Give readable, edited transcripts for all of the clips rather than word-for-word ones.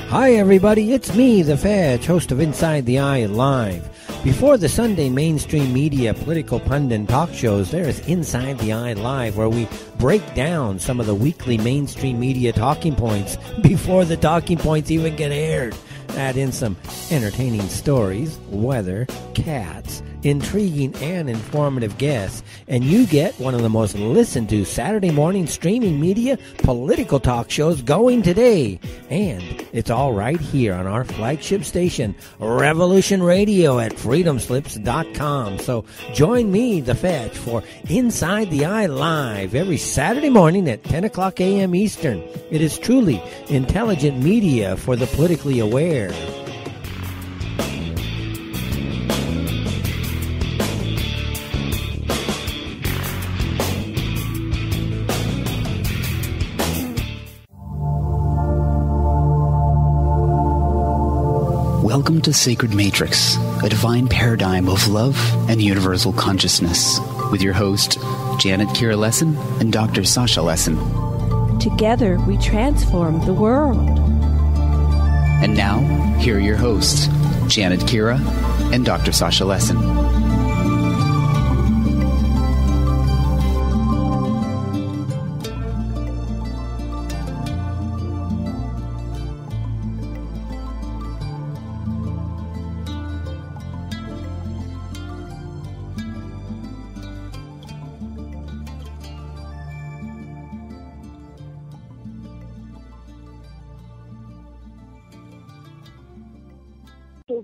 Hi everybody, it's me, the Fetch, host of Inside the Eye Live. Before the Sunday mainstream media political pundit talk shows, there is Inside the Eye Live, where we break down some of the weekly mainstream media talking points before the talking points even get aired. Add in some entertaining stories, weather, cats, intriguing and informative guests, and you get one of the most listened to Saturday morning streaming media political talk shows going today. And it's all right here on our flagship station, Revolution Radio at freedomslips.com. So join me, the Fetch, for Inside the Eye Live every Saturday morning at 10 o'clock a.m. Eastern. It is truly intelligent media for the politically aware. Welcome to Sacred Matrix, a divine paradigm of love and universal consciousness, with your host, Janet Kira Lessin and Dr. Sasha Lessin. Together, we transform the world. And now, here are your hosts, Janet Kira and Dr. Sasha Lessin.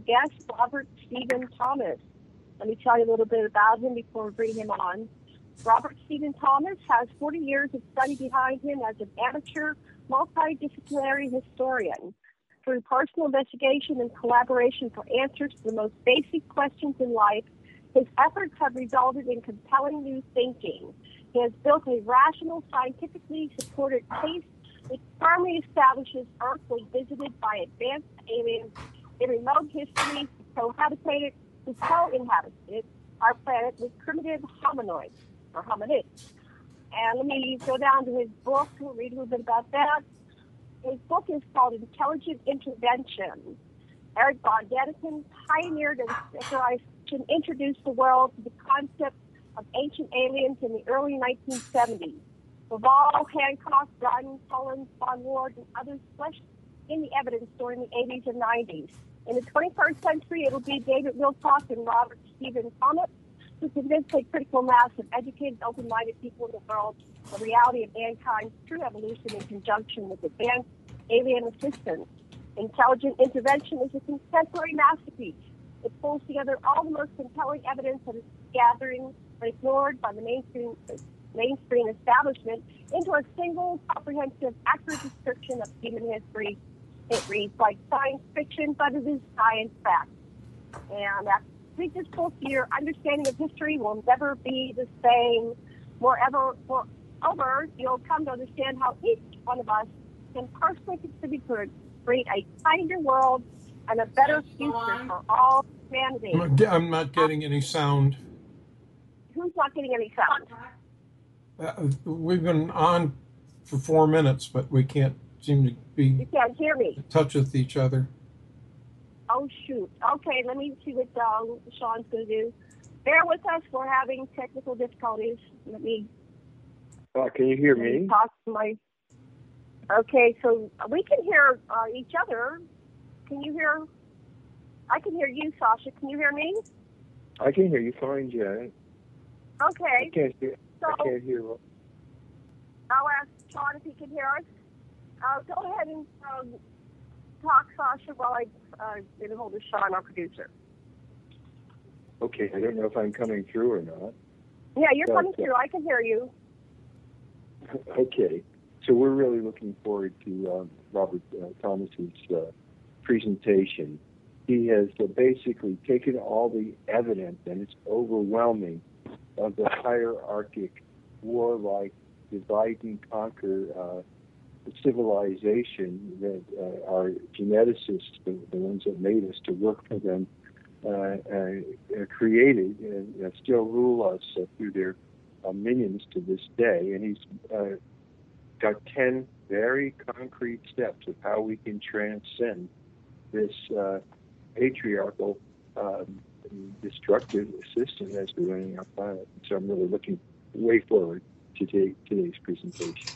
Guest Robert Stephen Thomas. Let me tell you a little bit about him before we bring him on. Robert Stephen Thomas has 40 years of study behind him as an amateur multi-disciplinary historian. Through personal investigation and collaboration for answers to the most basic questions in life, his efforts have resulted in compelling new thinking. He has built a rational, scientifically supported case which firmly establishes Earth was visited by advanced aliens in remote history, co-inhabited our planet with primitive hominoids, or hominids. And let me go down to his book and read a little bit about that. His book is called Intelligent Intervention. Eric von Daniken pioneered and introduced the world to the concept of ancient aliens in the early 1970s. Laval, Hancock, Dunn, Collins, Von Ward, and others fleshed in the evidence during the 80s and 90s. In the 21st century, it'll be David Wilcock and Robert Stephen Thomas to convince a critical mass of educated, open-minded people in the world the reality of mankind's true evolution in conjunction with advanced alien assistance. Intelligent Intervention is a contemporary masterpiece. It pulls together all the most compelling evidence that is gathering but ignored by the mainstream establishment into a single, comprehensive, accurate description of human history. It reads like science fiction, but it is science fact. And after you read this book, your understanding of history will never be the same. Moreover, you'll come to understand how each one of us can personally contribute to create a kinder world and a better future for all humanity. I'm not getting any sound. Who's not getting any sound? We've been on for 4 minutes, but we can't seem to be you can't hear me. in touch with each other. Oh, shoot. Okay, let me see what Sean's going to do. Bear with us. We're having technical difficulties. Let me... can you hear me? Talk to my... Okay, so we can hear each other. Can you hear... I can hear you, Sasha. Can you hear me? I can hear you fine, Janet. Okay. I can't hear. I'll ask Sean if he can hear us. Go ahead and talk, Sasha, while I get a hold of Sean, our producer. Okay, I don't know if I'm coming through or not. Yeah, you're coming through. I can hear you. Okay, so we're really looking forward to Robert Thomas's presentation. He has basically taken all the evidence, and it's overwhelming, of the hierarchic, warlike, divide and conquer civilization that our geneticists, the ones that made us to work for them, created and still rule us through their minions to this day. And he's got 10 very concrete steps of how we can transcend this patriarchal, destructive system that's ruining our planet. So I'm really looking way forward to today's presentation.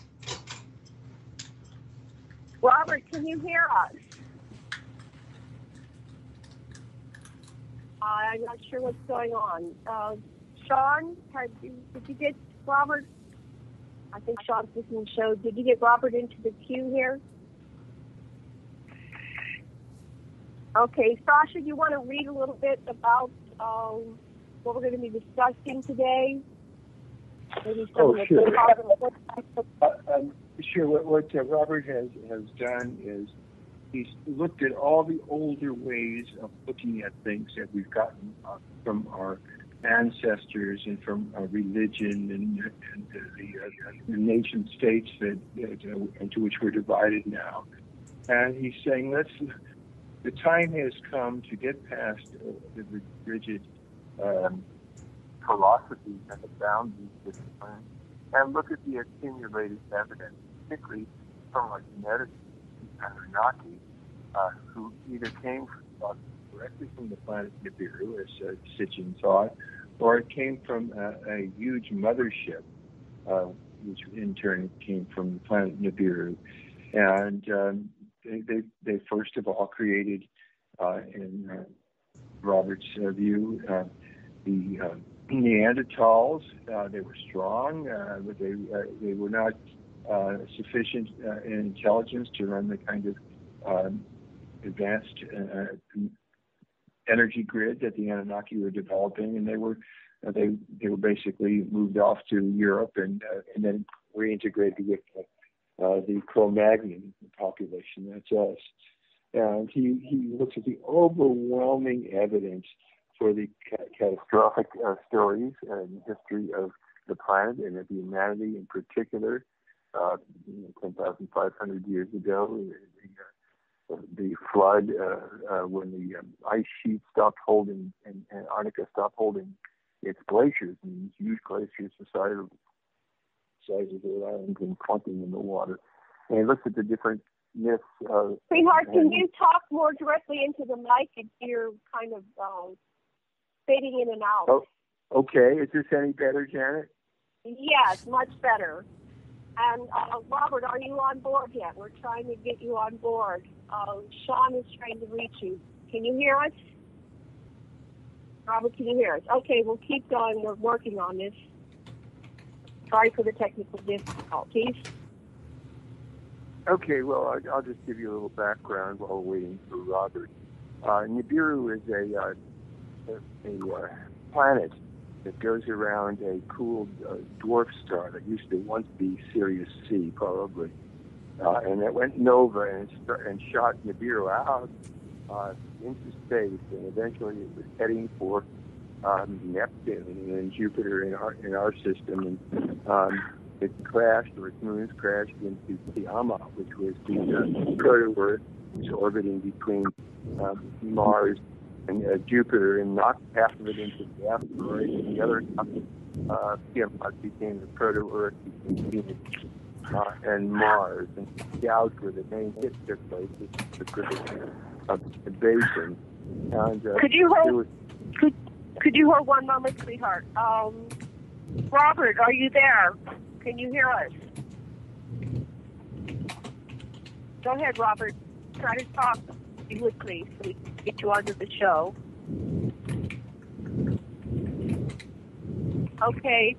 Robert, can you hear us? I'm not sure what's going on. Sean, did you get Robert? I think Sean's listening to the show. Did you get Robert into the queue here? Okay, Sasha, do you want to read a little bit about what we're going to be discussing today? Maybe sure. Sure. What Robert has done is he's looked at all the older ways of looking at things that we've gotten from our ancestors and from our religion and the nation states that into which we're divided now. And he's saying, the time has come to get past the rigid philosophies and the boundaries of discipline and look at the accumulated evidence, particularly from our genetics Anunnaki, who either came directly from the planet Nibiru, as Sitchin thought, or it came from a huge mothership, which in turn came from the planet Nibiru. And they first of all created, in Robert's view, the Neanderthals. They were strong, but they were not sufficient in intelligence to run the kind of advanced energy grid that the Anunnaki were developing, and they were basically moved off to Europe and then reintegrated with the Cro-Magnon population. That's us. And he looks at the overwhelming evidence for the catastrophic stories and history of the planet and of humanity in particular. 10,500 years ago, the flood, when the ice sheet stopped holding and Antarctica stopped holding its glaciers, and these huge glaciers the size of the islands and clumping in the water. And he looks at the different myths. Sweetheart, can you talk more directly into the mic? You're kind of fading in and out. Oh, okay. Is this any better, Janet? Yes, much better. And Robert, are you on board yet? We're trying to get you on board. Sean is trying to reach you. Can you hear us? Robert, can you hear us? Okay, we'll keep going. We're working on this. Sorry for the technical difficulties. Okay, well, I'll just give you a little background while we're waiting for Robert. Nibiru is a planet that goes around a cool dwarf star that used to once be Sirius C, probably. And it went nova and shot Nibiru out into space, and eventually it was heading for Neptune and Jupiter in our system. And it crashed, or its moons crashed into Tiamat, which was the proto-Earth, which was orbiting between Mars and Jupiter, and knocked half of it into the asteroid, and the other half, Tiamat became the proto-Earth between Venus and Mars. And gouged where the main hit took place, the Pacific Basin. And could you hold one moment, sweetheart? Robert, are you there? Can you hear us? Go ahead, Robert. Try to talk quickly so we can get you onto the show. Okay.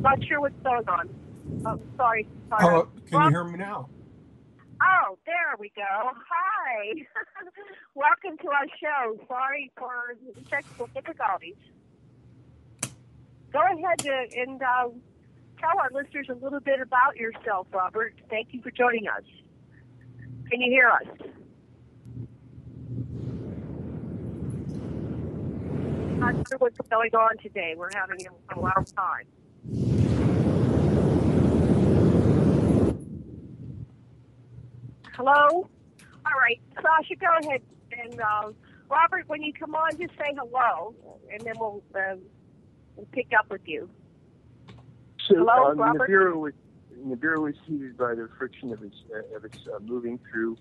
Not sure what's going on. Sorry. Oh, can you hear me now? Oh, there we go. Hi. Welcome to our show. Sorry for the technical difficulties. Go ahead and tell our listeners a little bit about yourself, Robert. Thank you for joining us. Can you hear us? Not sure what's going on today. We're having a wild time. Hello? All right. Sasha, go ahead. And Robert, when you come on, just say hello, and then we'll pick up with you. So, hello, Robert? Nibiru is heated by the friction of its moving through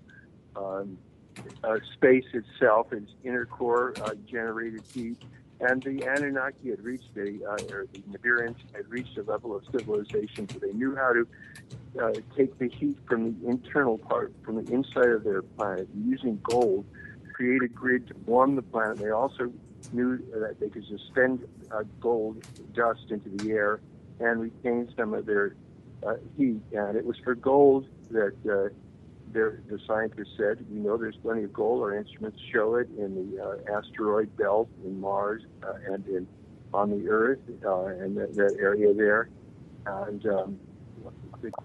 space itself. Its inner core generated heat, and the Anunnaki had reached or the Nibirans had reached a level of civilization where they knew how to take the heat from the internal part, from the inside of their planet, using gold, create a grid to warm the planet. They also knew that they could suspend gold dust into the air and retain some of their heat. And it was for gold that the scientists said, we know there's plenty of gold. Our instruments show it in the asteroid belt in Mars and on the Earth and that area there. And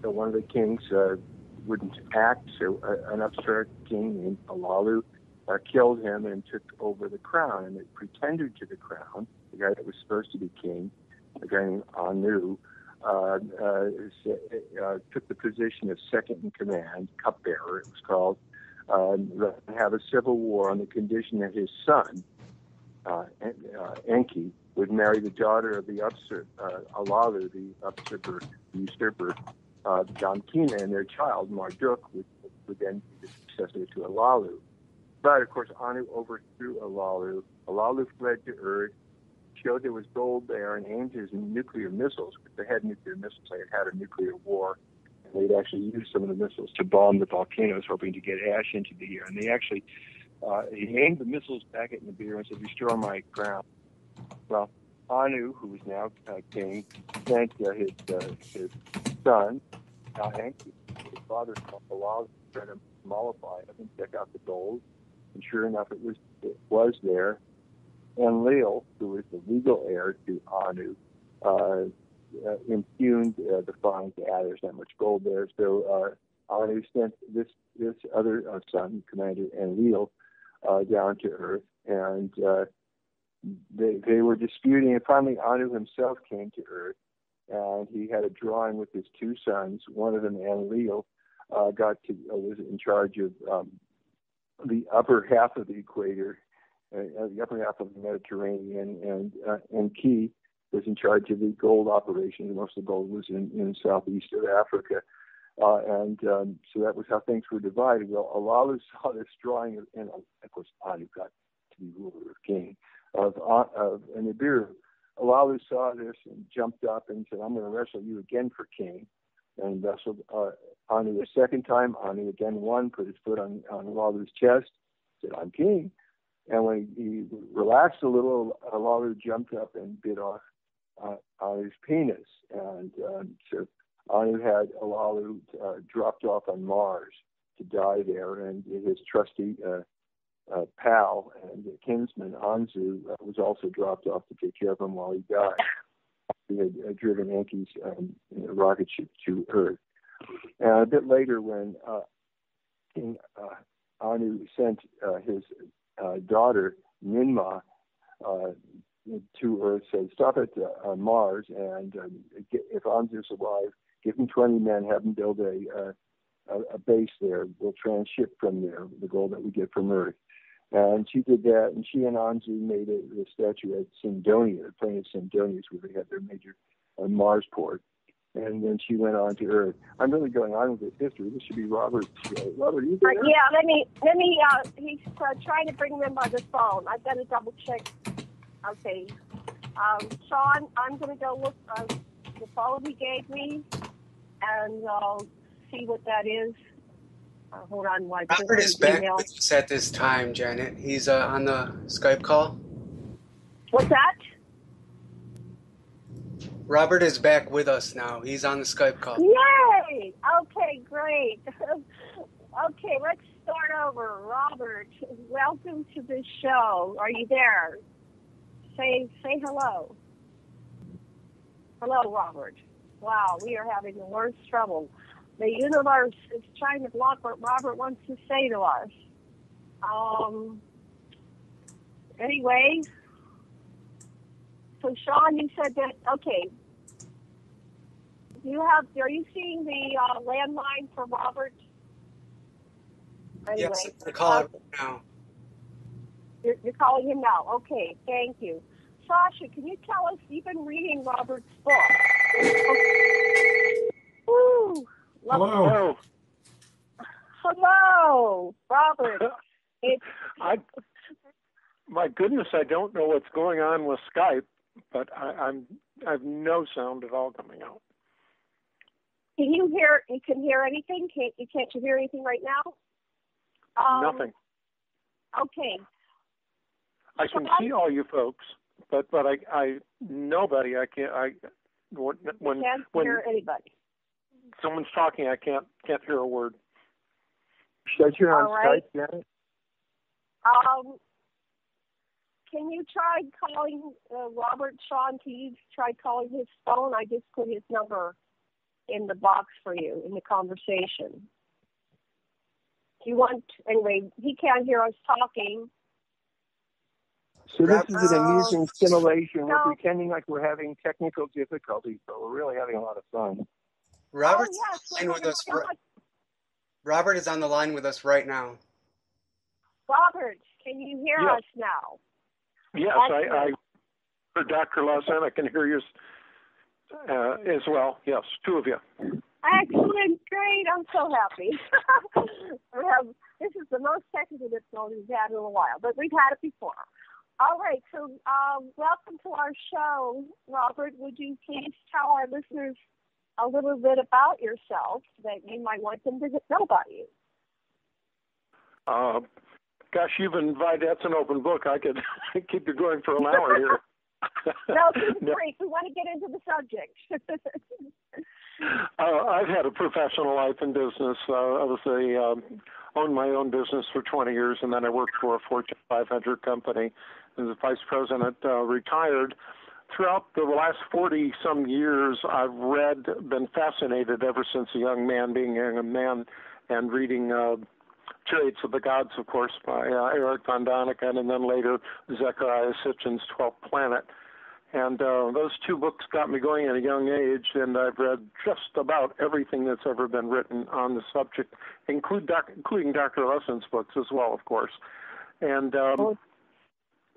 one of the kings wouldn't act, so an upstart king named Alalu killed him and took over the crown. And it pretended to the crown, the guy that was supposed to be king, a guy named Anu, took the position of second in command, cupbearer it was called, have a civil war on the condition that his son, Enki, would marry the daughter of the Alalu, the usurper, Damkina, and their child, Marduk, would then be the successor to Alalu. But, of course, Anu overthrew Alalu. Alalu fled to Earth, showed there was gold there, and aimed his nuclear missiles. If they had nuclear missiles, they had a nuclear war. And they'd actually used some of the missiles to bomb the volcanoes, hoping to get ash into the air. And they actually, he aimed the missiles back at Nibiru and said, "Restore my crown." Well, Anu, who was now king, sent his son, Enki, his father, Alalu, to try to mollify him and check out the gold. And sure enough, it was there. Enlil, who was the legal heir to Anu, impugned the find. There's not much gold there. So Anu sent this other son, Commander Enlil, down to Earth, and they were disputing. And finally, Anu himself came to Earth, and he had a drawing with his two sons. One of them, Enlil, was in charge of the upper half of the equator, the upper half of the Mediterranean, and Key was in charge of the gold operation. Most of the gold was in southeast of Africa. So that was how things were divided. Well, Alalu saw this drawing, and of course, Anu got to be ruler of king of Nibiru. Alalu saw this and jumped up and said, "I'm going to wrestle you again for king." And wrestled Anu a second time. Anu again won, put his foot on Alalu's chest, said, "I'm king." And when he relaxed a little, Alalu jumped up and bit off Anu's penis. And so Anu had Alalu dropped off on Mars to die there, and his trusty pal and kinsman, Anzu, was also dropped off to take care of him while he died. He had driven Enki's rocket ship to Earth. And a bit later, when King Anu sent his daughter, Ninmah, to Earth, said, "Stop at Mars, and if Anzu's alive, give him 20 men, have him build a base there. We'll transship from there the gold that we get from Earth." And she did that, and she and Anzu made a statue at Sindonia, the plain of Sindonia, where they had their major Mars port. And then she went on to Earth. I'm really going on with this history. This should be Robert's. Robert, you there? Yeah, let me. He's trying to bring them by the phone. I've got to double check. Okay, Sean, I'm going to go look the phone he gave me, and I'll see what that is. Hold on, Robert is back with us at this time, Janet. He's on the Skype call. What's that? Robert is back with us now. He's on the Skype call. Yay! Okay, great. Okay, let's start over. Robert, welcome to the show. Are you there? Say hello. Hello, Robert. Wow, we are having the worst trouble. The universe is trying to block what Robert wants to say to us. Anyway, so Sean, you said that, okay. Are you seeing the landline for Robert? Anyway, yes, I'm calling him now. You're calling him now. Okay, thank you. Sasha, can you tell us, you've been reading Robert's book. Ooh, Hello. Hello, Robert. My goodness, I don't know what's going on with Skype, but I have no sound at all coming out. Can you hear? You can hear anything? Can't you hear anything right now? Nothing. Okay. I can see all you folks, but nobody. I can't. When hear anybody. Someone's talking, I can't hear a word. Shut you on right. Skype, Janet? Can you try calling Robert Sean? Can you try calling his phone? I just put his number in the box for you in the conversation. Do you want? Anyway, he can't hear us talking. So this is an amusing simulation. We're pretending like we're having technical difficulties, but we're really having a lot of fun. Robert's with us. Robert is on the line with us right now. Robert, can you hear us now? Yes, I heard Dr. Lawson. I can hear you as well. Yes, two of you. Excellent, great. I'm so happy. This is the most technical difficulty we've had in a while, but we've had it before. All right, so welcome to our show, Robert. Would you please tell our listeners a little bit about yourself that you might want them to know about you? Gosh, you've invited. That's an open book. I could keep you going for an hour here. No, keep it brief. We want to get into the subject. I've had a professional life in business. I owned my own business for 20 years, and then I worked for a Fortune 500 company as a vice president. Retired. Throughout the last 40-some years, I've been fascinated ever since a young man, being a young man, and reading Chariots of the Gods, of course, by Eric von Daniken, and then later Zecharia Sitchin's 12th Planet. And those two books got me going at a young age, and I've read just about everything that's ever been written on the subject, including Dr. Lesson's books as well, of course. And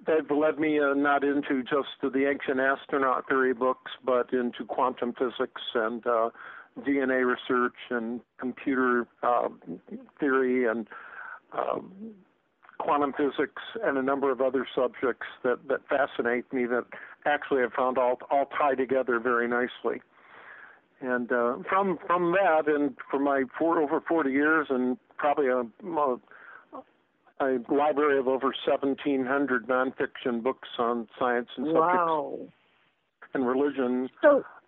they've led me not into just the ancient astronaut theory books, but into quantum physics and DNA research and computer theory and quantum physics and a number of other subjects that fascinate me that actually I've found all tie together very nicely. And from that, and for my over 40 years, and probably a library of over 1,700 nonfiction books on science and subjects and religion,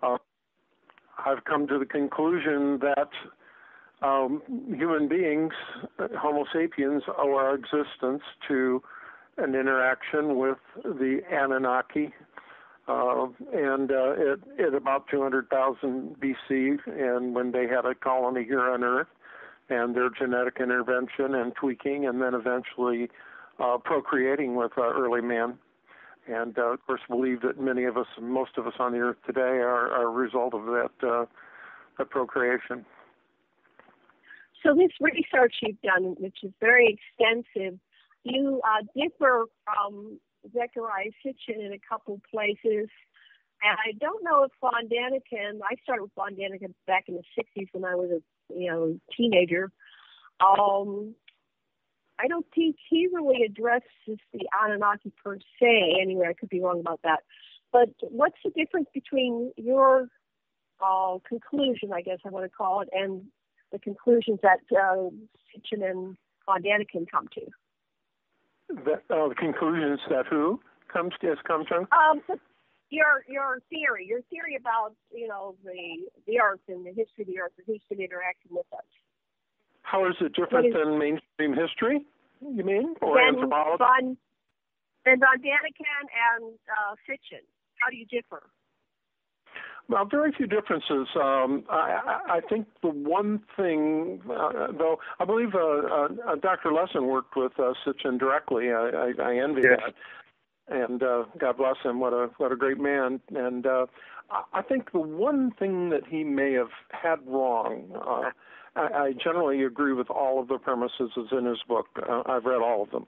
I've come to the conclusion that human beings, Homo sapiens, owe our existence to an interaction with the Anunnaki. And at about 200,000 BC, and when they had a colony here on Earth, and their genetic intervention and tweaking, and then eventually procreating with early man. And, of course, believe that many of us, most of us on the Earth today are a result of that procreation. So this research you've done, which is very extensive, you differ from Zecharia Sitchin in a couple places. And I don't know if von Daniken, I started with von Daniken back in the 60s when I was a teenager. I don't think he really addresses the Anunnaki per se. Anyway, I could be wrong about that. But what's the difference between your conclusion, I guess I want to call it, and the conclusions that Sitchin and von Daniken come to? The conclusions that who comes to? Your theory about the Earth and the history of the Earth and who's been interacting with us. How is it different than mainstream history? You mean, or anthropology? Von Daniken and Sitchin. How do you differ? Well, very few differences. I think the one thing, though, I believe Dr. Lesson worked with Sitchin directly. I envy that. And God bless him. What a great man. And I think the one thing that he may have had wrong, I generally agree with all of the premises that's in his book. I've read all of them.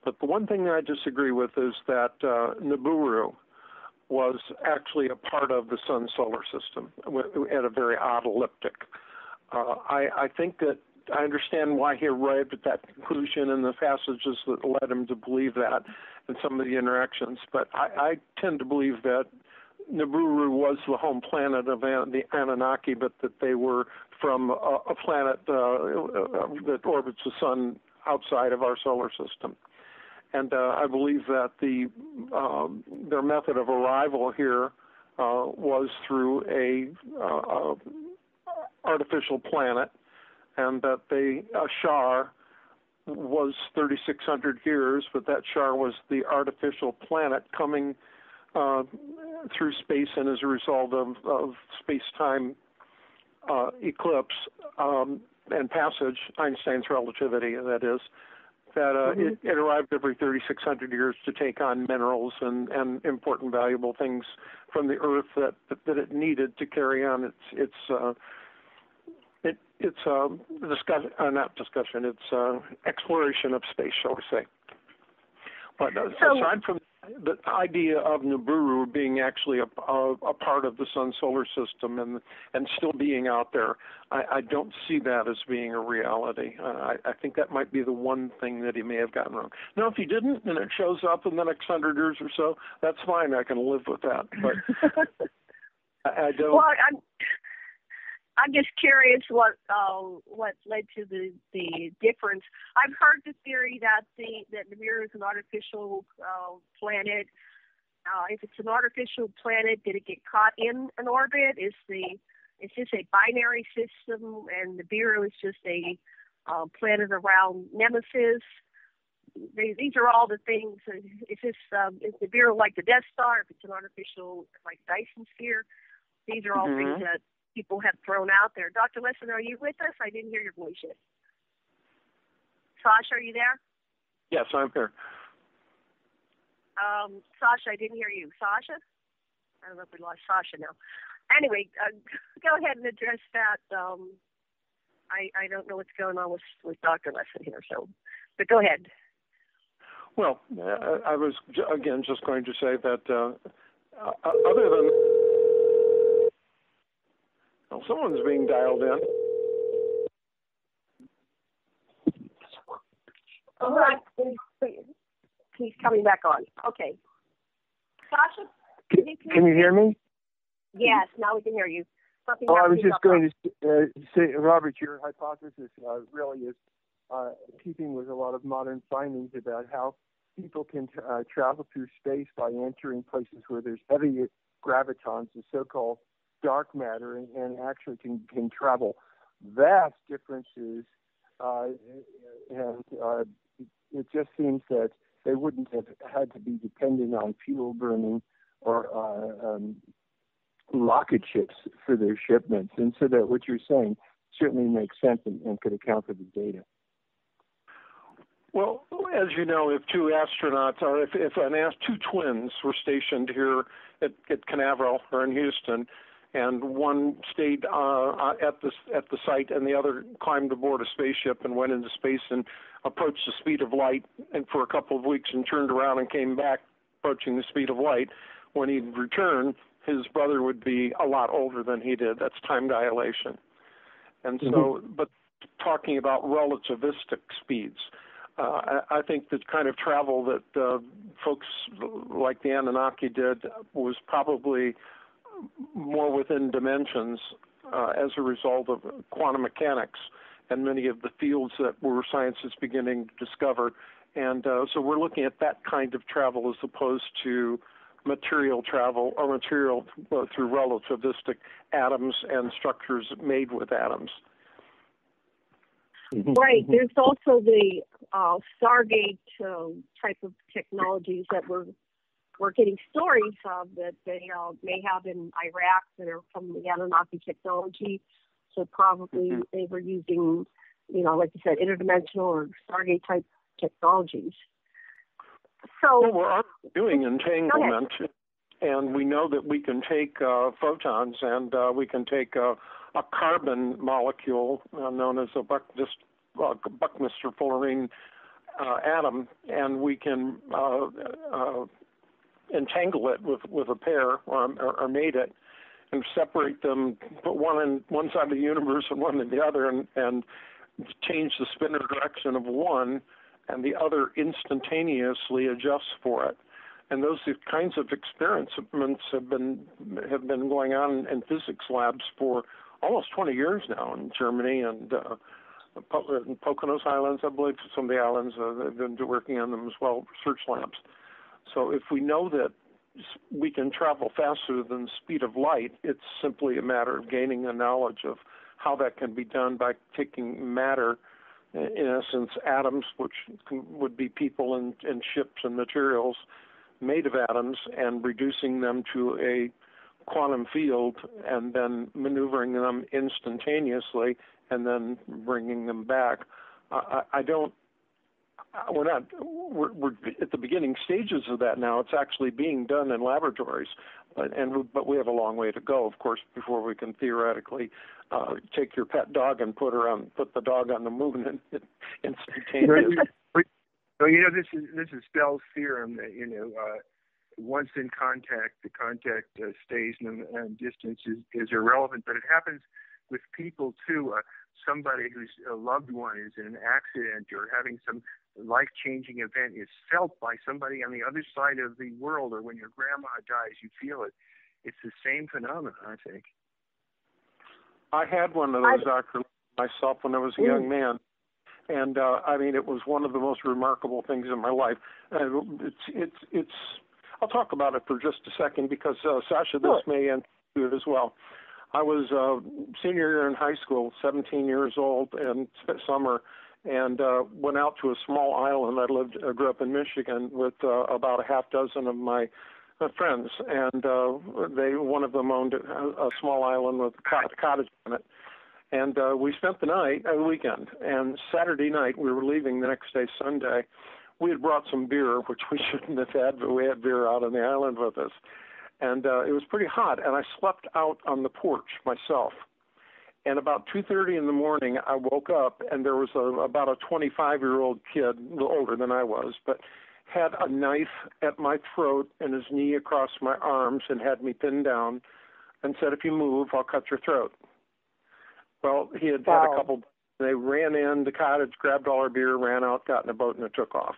But the one thing that I disagree with is that Nibiru was actually a part of the sun's solar system at a very odd elliptic. I think that I understand why he arrived at that conclusion and the passages that led him to believe that and some of the interactions. But I tend to believe that Nibiru was the home planet of the Anunnaki, but that they were from a planet that orbits the sun outside of our solar system. And I believe that their method of arrival here was through a artificial planet, and that Shar was 3,600 years, but that Shar was the artificial planet coming through space and as a result of space-time eclipse and passage, Einstein's relativity, that is, that it arrived every 3,600 years to take on minerals and important, valuable things from the Earth that it needed to carry on its exploration of space, shall we say. But aside from the idea of Nibiru being actually a part of the sun solar system and still being out there, I don't see that as being a reality. I think that might be the one thing that he may have gotten wrong. Now, if he didn't and it shows up in the next 100 years or so, that's fine. I can live with that. But I don't. Well, I'm just curious what led to the difference. I've heard the theory that Nibiru is an artificial planet. If it's an artificial planet, did it get caught in an orbit? Is this a binary system, and Nibiru is just a planet around Nemesis? These are all the things. Is Nibiru like the Death Star? If it's an artificial like Dyson sphere, these are all things that people have thrown out there. Dr. Lesson, are you with us? I didn't hear your voice yet. Sasha, are you there? Yes, I'm here. Sasha, I didn't hear you. Sasha? I don't know if we lost Sasha now. Anyway, go ahead and address that. I don't know what's going on with Dr. Lesson here, but go ahead. Well, I was, again, just going to say that other than... Well, someone's being dialed in. All right. He's coming back on. Okay. Sasha? Can you hear me? Yes, now we can hear you. I was just going to say, Robert, your hypothesis really is keeping with a lot of modern findings about how people can travel through space by entering places where there's heavy gravitons, the so-called dark matter, and actually can travel vast distances, and it just seems that they wouldn't have had to be dependent on fuel burning or rocket ships for their shipments, and so that what you're saying certainly makes sense and could account for the data. Well, as you know, if two astronauts, or if two twins were stationed here at Canaveral or in Houston, and one stayed at the site, and the other climbed aboard a spaceship and went into space and approached the speed of light, and for a couple of weeks, and turned around and came back approaching the speed of light. When he'd return, his brother would be a lot older than he did. That's time dilation. And so, but talking about relativistic speeds, I think the kind of travel that folks like the Anunnaki did was probably more within dimensions as a result of quantum mechanics and many of the fields that science is beginning to discover. And so we're looking at that kind of travel as opposed to material travel or material through relativistic atoms and structures made with atoms. Right. There's also the Stargate type of technologies that we're getting stories of that they may have in Iraq that are from the Anunnaki technology. So probably they were using, like you said, interdimensional or Stargate type technologies. So well, we're doing entanglement, and we know that we can take photons, and we can take a carbon molecule known as a Buckminster fullerene atom, and we can entangle it with a pair or mate it, and separate them, put one in one side of the universe and one in the other, and change the spin or direction of one, and the other instantaneously adjusts for it. And those kinds of experiments have been going on in physics labs for almost 20 years now in Germany and Poconos Islands, I believe, some of the islands they've been working on them as well, research labs. So if we know that we can travel faster than the speed of light, it's simply a matter of gaining the knowledge of how that can be done by taking matter, in essence, atoms, which would be people and ships and materials made of atoms, and reducing them to a quantum field and then maneuvering them instantaneously and then bringing them back. We're at the beginning stages of that now. It's actually being done in laboratories, but we have a long way to go, of course, before we can theoretically take your pet dog and put the dog on the moon instantaneously. So this is Bell's theorem that once in contact, the contact stays and distance is irrelevant. But it happens with people too. Somebody whose loved one is in an accident or having some life-changing event is felt by somebody on the other side of the world, or when your grandma dies, you feel it. It's the same phenomenon, I think. I had one of those, Dr. myself, when I was a young man. And it was one of the most remarkable things in my life. It's. I'll talk about it for just a second because Sasha, this may answer it as well. I was senior year in high school, 17 years old, and summer, and went out to a small island. I grew up in Michigan with about a half dozen of my friends, and one of them owned a small island with a cottage on it. And we spent the weekend. And Saturday night, we were leaving the next day, Sunday. We had brought some beer, which we shouldn't have had, but we had beer out on the island with us. And it was pretty hot, and I slept out on the porch myself. And about 2:30 in the morning, I woke up, and there was about a 25-year-old kid, a little older than I was, but had a knife at my throat and his knee across my arms and had me pinned down and said, "If you move, I'll cut your throat." Well, he had had a couple. They ran in the cottage, grabbed all our beer, ran out, got in a boat, and it took off.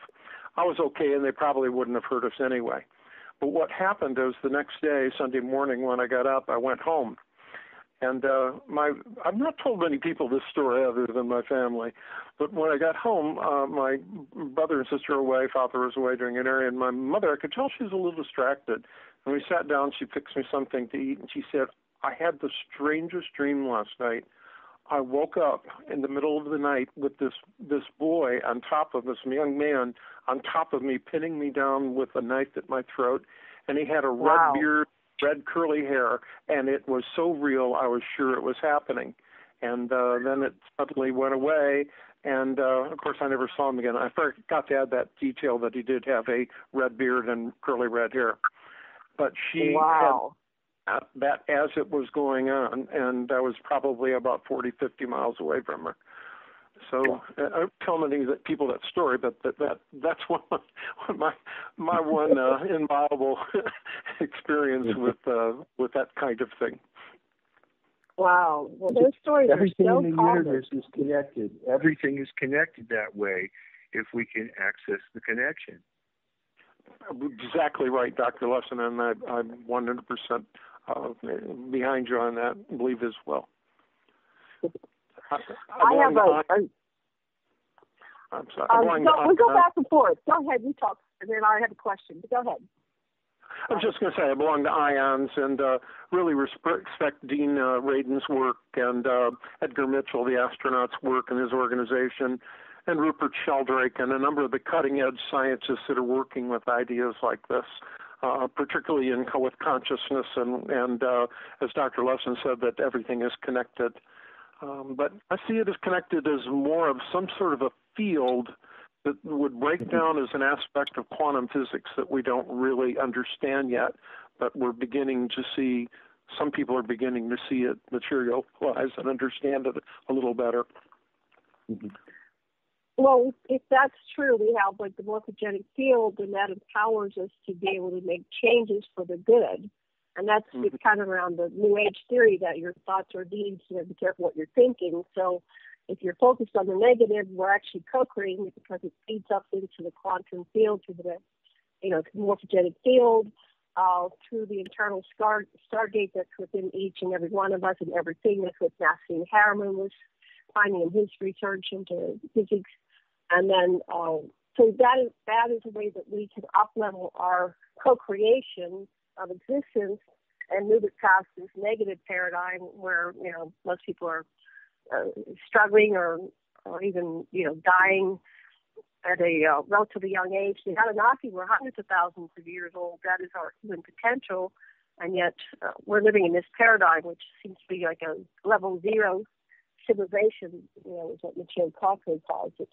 I was okay, and they probably wouldn't have hurt us anyway. But what happened is the next day, Sunday morning, when I got up, I went home. And I've not told many people this story other than my family. But when I got home, my brother and sister were away, father was away doing an errand, and my mother, I could tell she was a little distracted. And we sat down, she fixed me something to eat, and she said, "I had the strangest dream last night. I woke up in the middle of the night with this boy on top of this young man on top of me, pinning me down with a knife at my throat, and he had a red beard, red curly hair, and it was so real I was sure it was happening." And then it suddenly went away, and of course I never saw him again. I forgot to add that detail that he did have a red beard and curly red hair. But she had that as it was going on, and I was probably about 40, 50 miles away from her. So I don't tell many people that story, but that's one my one inviolable experience with that kind of thing. Wow. Well, those stories Everything are so in the universe is connected. Everything is connected that way if we can access the connection. Exactly right, Dr. Lesson, and I'm 100% behind you on that. Believe as well. I'm sorry. We'll go back and forth. Go ahead, you talk, and then I have a question. Go ahead. I was just going to say I belong to IONS and really respect Dean Radin's work and Edgar Mitchell, the astronaut's work and his organization, and Rupert Sheldrake and a number of the cutting-edge scientists that are working with ideas like this, particularly with consciousness and as Dr. Lesson said, that everything is connected. But I see it as connected as more of some sort of a field that would break down as an aspect of quantum physics that we don't really understand yet, but we're beginning to see, some people are beginning to see it materialize and understand it a little better. Well, if that's true, we have the morphogenic field, and that empowers us to be able to make changes for the good. And that's kind of around the New Age theory that your thoughts are deeds, be careful what you're thinking. So if you're focused on the negative, we're actually co-creating it because it feeds up into the quantum field, to the, morphogenetic field, through the internal stargate that's within each and every one of us and everything. That's what Nassim Harriman was finding in his research into physics. And then, so that is a way that we can up-level our co-creation of existence and move it past this negative paradigm where, most people are struggling or even, dying at a relatively young age. The Anunnaki were hundreds of thousands of years old. That is our human potential. And yet we're living in this paradigm, which seems to be like a level 0 civilization, is what Michelle Cochrane calls it.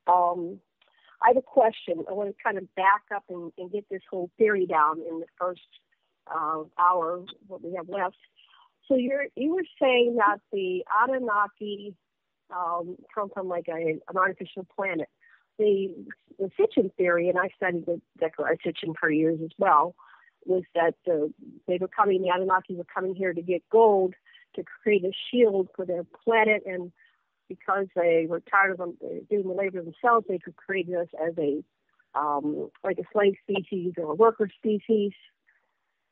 I have a question. I want to kind of back up and get this whole theory down in the first hour, what we have left. So you were saying that the Anunnaki come from like an artificial planet. The Sitchin theory, and I studied the Sitchin for years as well, was that the Anunnaki were coming here to get gold to create a shield for their planet, and because they were tired of them doing the labor themselves, they could create us as a like a slave species or a worker species.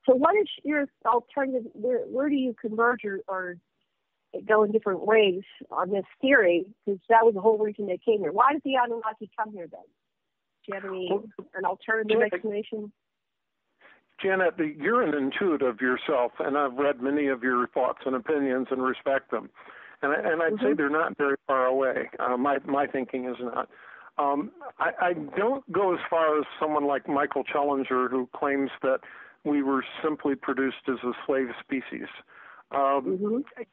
So what is your alternative? Where do you converge or go in different ways on this theory? Because that was the whole reason they came here. Why did the Anunnaki come here then? Do you have an alternative explanation? Janet, you're an intuitive yourself, and I've read many of your thoughts and opinions and respect them. And I'd say they're not very far away. My thinking is not. I don't go as far as someone like Michael Challenger, who claims that we were simply produced as a slave species. It's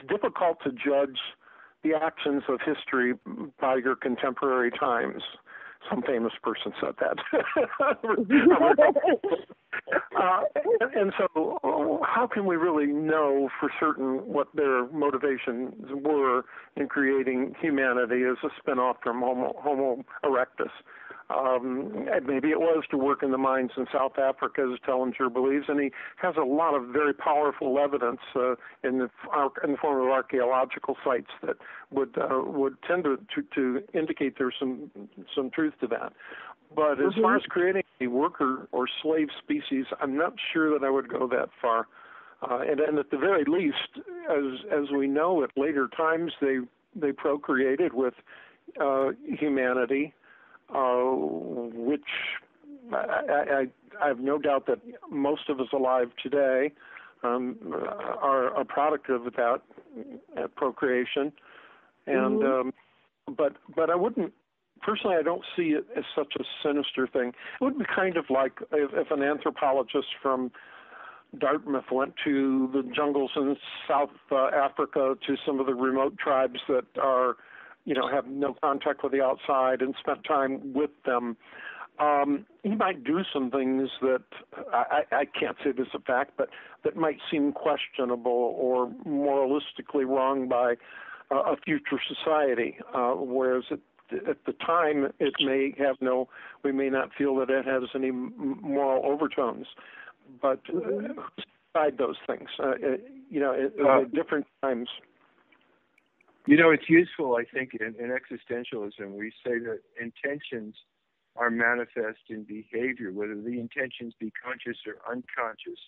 difficult to judge the actions of history by your contemporary times. Some famous person said that. And so how can we really know for certain what their motivations were in creating humanity as a spin-off from Homo erectus? Maybe it was to work in the mines in South Africa, as Tellinger believes, and he has a lot of very powerful evidence in the form of archaeological sites that would tend to indicate there's some truth to that. But as far as creating a worker or slave species, I'm not sure that I would go that far. And at the very least, as we know, at later times, they procreated with humanity. Which I have no doubt that most of us alive today are a product of that procreation, and but I wouldn't personally. I don't see it as such a sinister thing. It would be kind of like if an anthropologist from Dartmouth went to the jungles in South Africa, to some of the remote tribes that are, have no contact with the outside, and spent time with them. He might do some things that I can't say this a fact, but that might seem questionable or moralistically wrong by a future society. Whereas at the time, it may have we may not feel that it has any moral overtones. But decide those things, at different times. It's useful, I think, in existentialism. We say that intentions are manifest in behavior, whether the intentions be conscious or unconscious.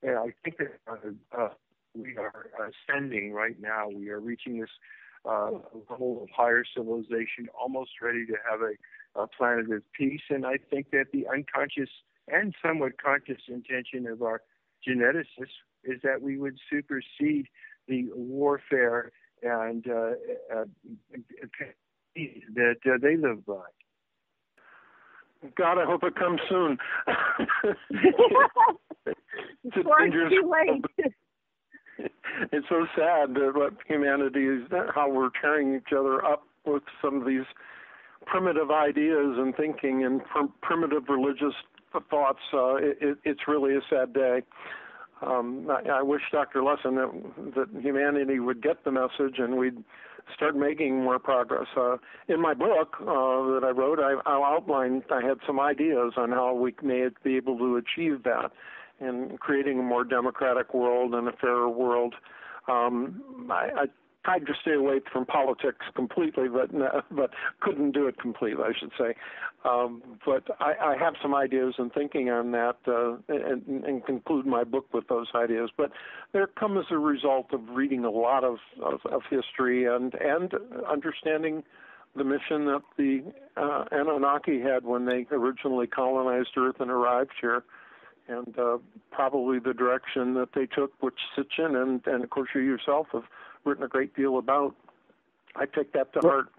And I think that we are ascending right now. We are reaching this level of higher civilization, almost ready to have a planet of peace. And I think that the unconscious and somewhat conscious intention of our geneticists is that we would supersede the warfare and that they live by. God, I hope it comes soon. Before it's too late. It's so sad that humanity is, how we're tearing each other up with some of these primitive ideas and thinking and primitive religious thoughts. It's really a sad day. I wish, Dr. Lessin, that humanity would get the message and we'd start making more progress. In my book that I wrote, I outlined, I had some ideas on how we may be able to achieve that. in creating a more democratic world and a fairer world. I tried to stay away from politics completely, but couldn't do it completely, I should say. But I have some ideas and thinking on that, and conclude my book with those ideas. But they're come as a result of reading a lot of history and understanding the mission that the Anunnaki had when they originally colonized Earth and arrived here, and probably the direction that they took, which Sitchin and of course you yourself have written a great deal about. I take that to heart.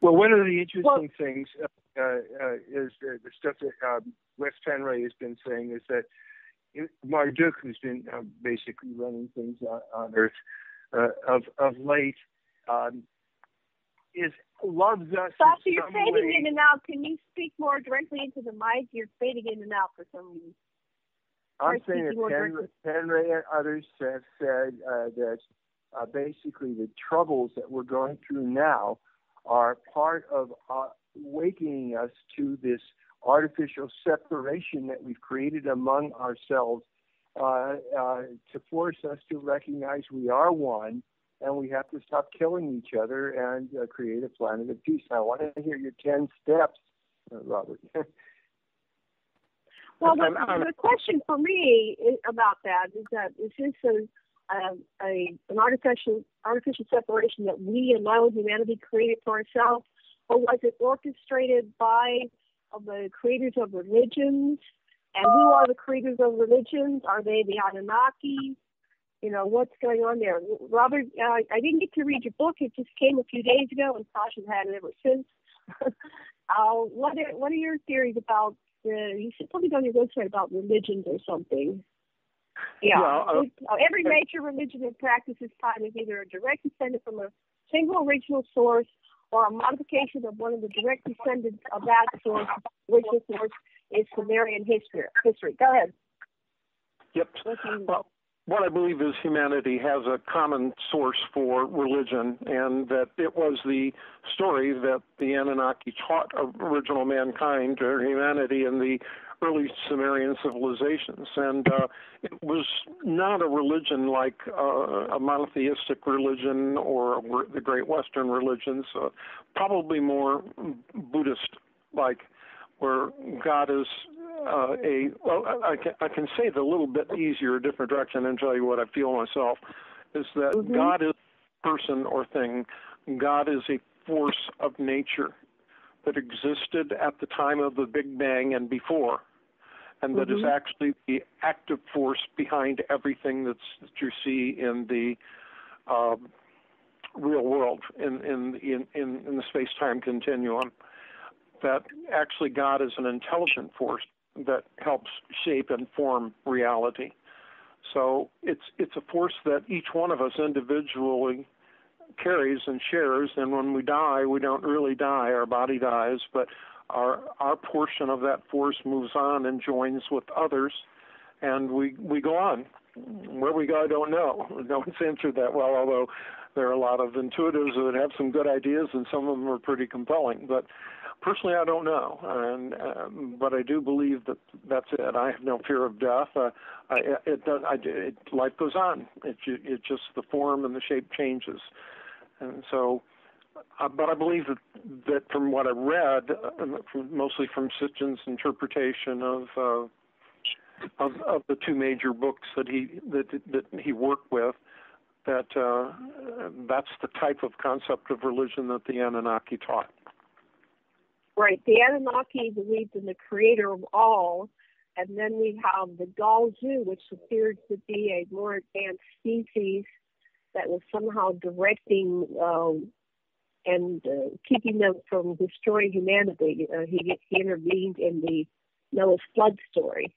Well, one of the interesting things is the stuff that Wes Penray has been saying is that Marduk, who's been basically running things on Earth of late, loves us. Sasha, you're fading in and out. Can you speak more directly into the mic? You're fading in and out for some reason. I'm saying that Penray and others have said that basically the troubles that we're going through now are part of awakening us to this artificial separation that we've created among ourselves to force us to recognize we are one, and we have to stop killing each other and create a planet of peace. I want to hear your 10 steps, Robert. Well, the question for me about that is this an artificial separation that we alone, humanity, created for ourselves, or was it orchestrated by the creators of religions? And who are the creators of religions? Are they the Anunnaki? You know, what's going on there? Robert, I didn't get to read your book. It just came a few days ago, and Sasha's had it ever since. What are your theories about you should probably go on your website about religions or something. Yeah. Every major religion and practice is taught is either a direct descendant from a single original source or a modification of one of the direct descendants of that source, original source is Sumerian history. Go ahead. Yep. Well, what I believe is humanity has a common source for religion, and that it was the story that the Anunnaki taught original mankind or humanity in the early Sumerian civilizations. And it was not a religion like a monotheistic religion or the great Western religions, probably more Buddhist-like, where God is I can say it a little bit easier, a different direction, and tell you what I feel myself, is that God is a person or thing. God is a force of nature that existed at the time of the Big Bang and before, and that is actually the active force behind everything that you see in the real world, in the space-time continuum. That actually God is an intelligent force that helps shape and form reality. So it's a force that each one of us individually carries and shares, and when we die, we don't really die, our body dies, but our portion of that force moves on and joins with others, and we go on. Where we go, I don't know. No one's answered that well, although there are a lot of intuitives that have some good ideas, and some of them are pretty compelling, but personally, I don't know, but I do believe that that's it. I have no fear of death. Life goes on. It just the form and the shape changes, and so. But I believe that from what I read, mostly from Sitchin's interpretation of the two major books that he worked with, that that's the type of concept of religion that the Anunnaki taught. Right. The Anunnaki believed in the creator of all, and then we have the Galzu, which appears to be a more advanced species that was somehow directing and keeping them from destroying humanity. He intervened in the Noah's flood story.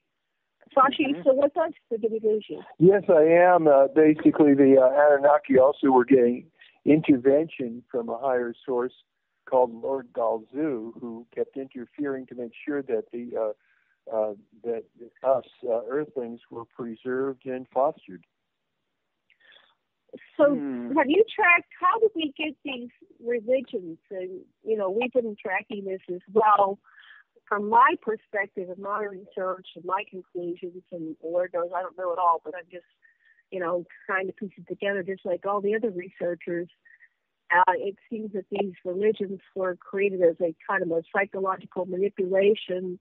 Sasha, you still with us? Or did we lose you? Yes, I am. Basically, the Anunnaki also were getting intervention from a higher source called Lord Galzu, who kept interfering to make sure that that us Earthlings were preserved and fostered. So, have you tracked how did we get these religions? And we've been tracking this as well. from my perspective and my research and my conclusions, and Lord knows I don't know it all, but I'm just, trying to piece it together just like all the other researchers. It seems that these religions were created as a kind of a psychological manipulation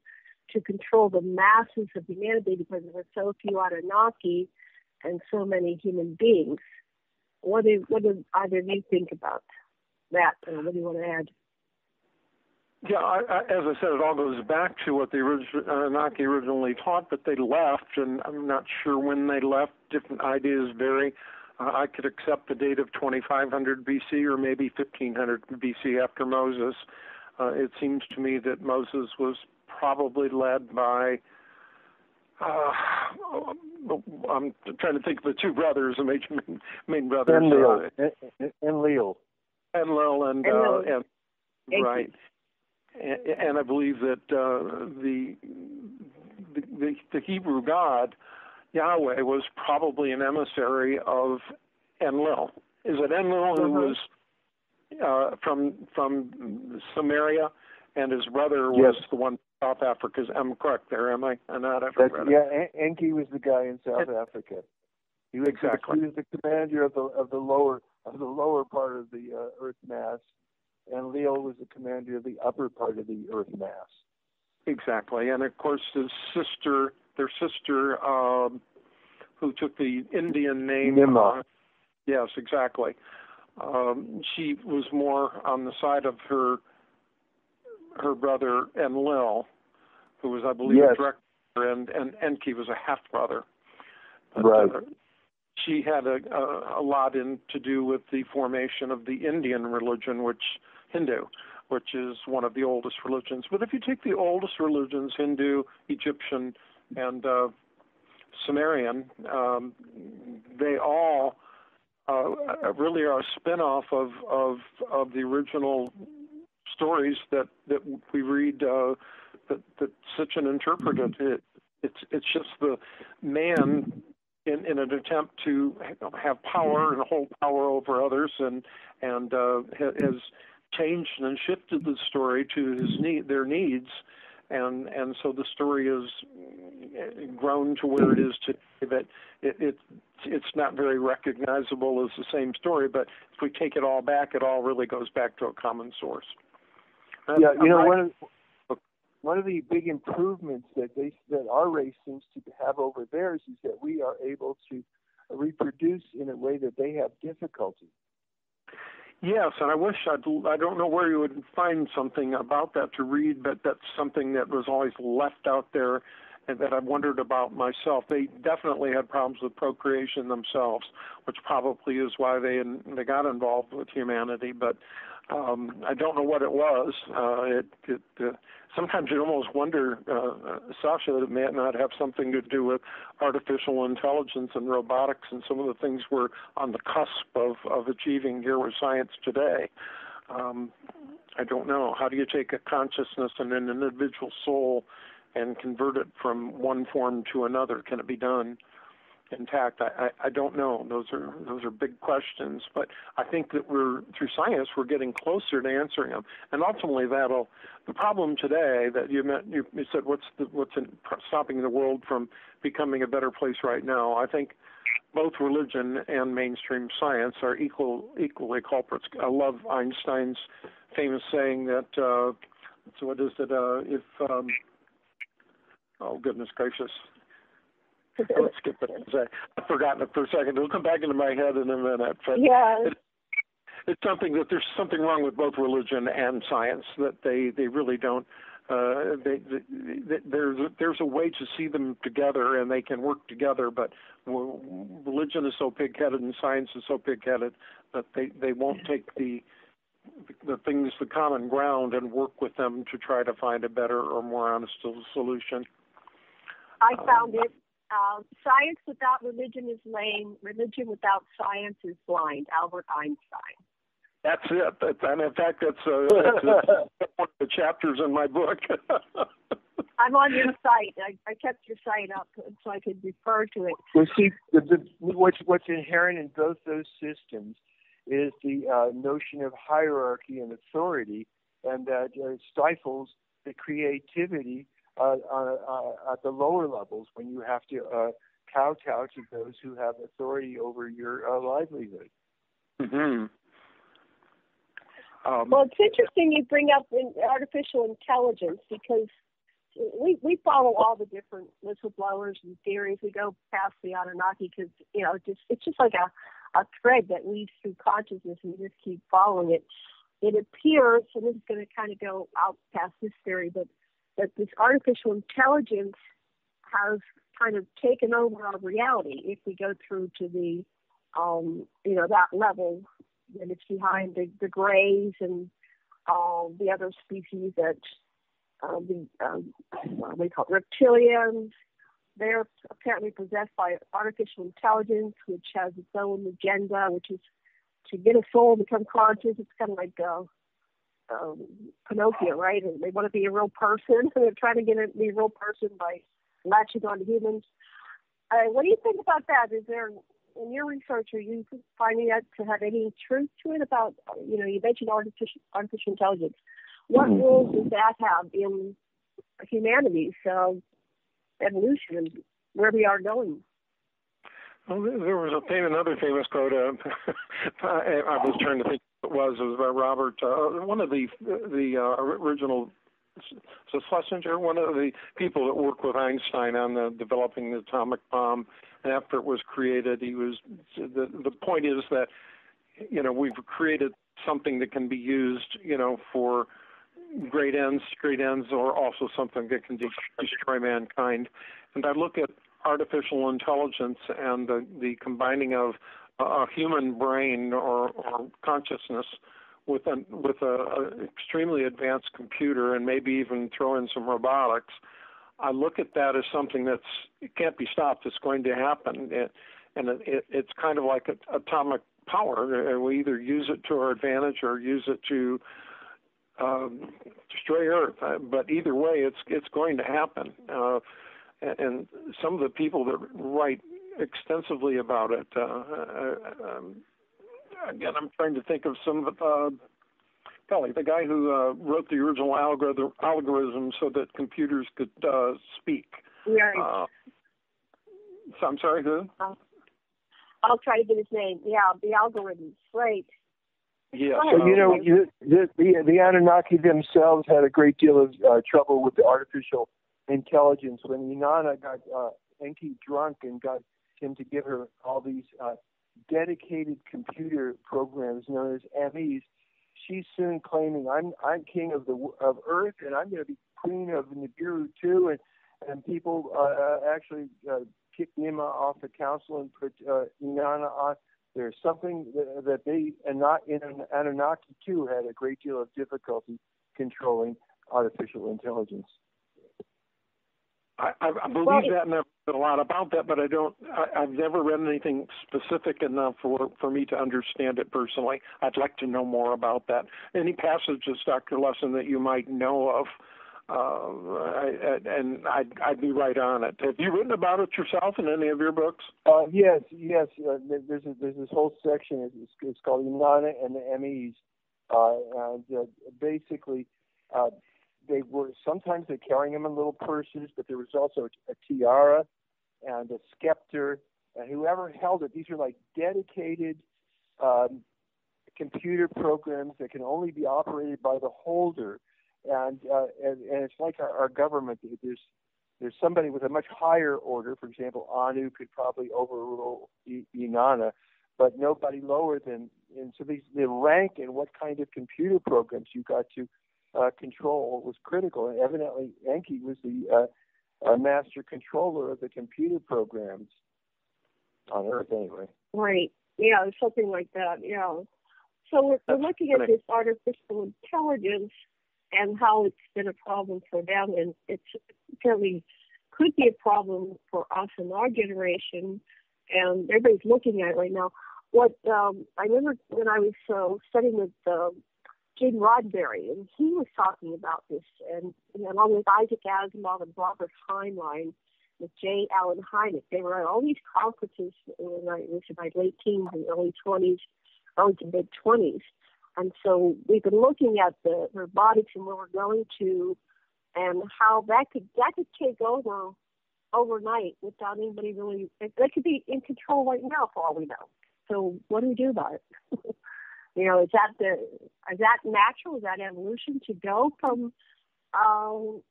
to control the masses of humanity because there were so few Anunnaki and so many human beings. What do either of you think about that, or what do you want to add? Yeah, as I said, it all goes back to what the Anunnaki originally taught, but they left, and I'm not sure when they left. Different ideas vary. I could accept the date of 2500 BC or maybe 1500 BC after Moses. It seems to me that Moses was probably led by, I'm trying to think of the two brothers, the main brothers. Enlil. Enlil and right. And I believe that the Hebrew God, Yahweh, was probably an emissary of Enlil. Is it Enlil who was from Samaria, and his brother was the one from South Africa? I'm correct there, am I? Enki was the guy in South Africa. He was the commander of the lower part of the Earth mass, and Leo was the commander of the upper part of the Earth mass. Exactly, and of course their sister, who took the Indian name. Nimma. Yes, exactly. She was more on the side of her brother Enlil, who was, I believe, a director, and Enki was a half brother. Right. She had a lot to do with the formation of the Indian religion, Hindu, which is one of the oldest religions. But if you take the oldest religions, Hindu, Egyptian, and Sumerian, they all really are a spin-off of the original stories that we read that Sitchin interpreted. It's just the man in an attempt to have power and hold power over others, and has changed and shifted the story to their needs, and so the story has grown to where it is today. That it's not very recognizable as the same story, but if we take it all back, it all really goes back to a common source. One of the big improvements that our race seems to have over theirs is that we are able to reproduce in a way that they have difficulty. Yes, and I don't know where you would find something about that to read, but that's something that was always left out there and that I've wondered about myself. They definitely had problems with procreation themselves, which probably is why they got involved with humanity, but I don't know what it was. Sometimes you almost wonder, Sasha, that it may not have something to do with artificial intelligence and robotics and some of the things we're on the cusp of achieving here with science today. I don't know. How do you take a consciousness and an individual soul and convert it from one form to another? Can it be done intact? I don't know. Those are big questions, but I think that through science we're getting closer to answering them. And ultimately, the problem today that you said, what's stopping the world from becoming a better place right now? I think both religion and mainstream science are equally culprits. I love Einstein's famous saying that oh goodness gracious. Let's skip it. I've forgotten it for a second. It'll come back into my head in a minute. But it's something that there's something wrong with both religion and science, that they really don't. There's a way to see them together, and they can work together. But religion is so pig-headed and science is so pig-headed that they won't take the things, the common ground, and work with them to try to find a better or more honest solution. I found it. Science without religion is lame. Religion without science is blind. Albert Einstein. That's it. And in fact, that's one of the chapters in my book. I'm on your site. I kept your site up so I could refer to it. Well, see, what's inherent in both those systems is the notion of hierarchy and authority, and that stifles the creativity at the lower levels when you have to kowtow to those who have authority over your livelihood. Mm-hmm. Well, it's interesting you bring up artificial intelligence because we follow all the different whistleblowers and theories. We go past the Anunnaki because, it's just like a thread that leads through consciousness, and we just keep following it. It appears, and this is going to kind of go out past this theory, but that this artificial intelligence has kind of taken over our reality if we go through to the, that level, and it's behind the grays and the other species that we call reptilians. They're apparently possessed by artificial intelligence, which has its own agenda, which is to get a soul to become conscious. It's kind of like Pinocchio, right? And they want to be a real person. They're trying to be a real person by latching on to humans. What do you think about that? Is there, in your research, are you finding that to have any truth to it about, you mentioned artificial intelligence. What roles does that have in humanity's evolution and where we are going? Well, there was another famous quote. I was trying to think what it was about Robert. One of the original, so Schlesinger, one of the people that worked with Einstein on developing the atomic bomb, and after it was created, the point is that, we've created something that can be used, for great ends, or also something that can destroy mankind. And I look at artificial intelligence and the combining of a human brain or consciousness with a extremely advanced computer, and maybe even throw in some robotics. I look at that as something it can't be stopped. It's going to happen, it's kind of like atomic power. We either use it to our advantage or use it to destroy Earth. But either way, it's going to happen. And some of the people that write extensively about it, again, I'm trying to think of some of the guy who wrote the original algorithm so that computers could speak. Right. So I'm sorry, who? I'll try to get his name. Yeah, the algorithms. Right. Yeah. Well, the Anunnaki themselves had a great deal of trouble with the artificial intelligence when Inanna got Enki drunk and got him to give her all these dedicated computer programs known as MEs. She's soon claiming I'm king of Earth, and I'm going to be queen of Nibiru too. And people actually kicked Nima off the council and put Inanna on. There's something that they, and not in Anunnaki too, had a great deal of difficulty controlling artificial intelligence. I believe that, and I've read a lot about that, but I've never read anything specific enough for me to understand it personally. I'd like to know more about that. Any passages, Dr. Lesson, that you might know of, and I'd be right on it. Have you written about it yourself in any of your books? Yes. There's this whole section. It's called Inanna and the MEs, and basically. Sometimes they're carrying them in little purses, but there was also a tiara and a scepter, and whoever held it, these are like dedicated computer programs that can only be operated by the holder, and it's like our government. There's somebody with a much higher order. For example, Anu could probably overrule Inanna, but nobody lower than. And so the rank and what kind of computer programs you got to control was critical, and evidently Enki was the master controller of the computer programs on Earth, anyway. Right. Yeah, something like that. Yeah. So we're looking at this artificial intelligence and how it's been a problem for them, and it certainly could be a problem for us in our generation, and everybody's looking at it right now. What I remember when I was studying with Gene Roddenberry, and he was talking about this, and along with Isaac Asimov and Robert Heinlein, with J. Allen Hynek, they were at all these conferences when I was in my late teens and early 20s, early to mid 20s. And so we've been looking at the robotics and where we're going to and how that could take over overnight without anybody really. They could be in control right now for all we know. So what do we do about it? Is that natural? Is that evolution to go from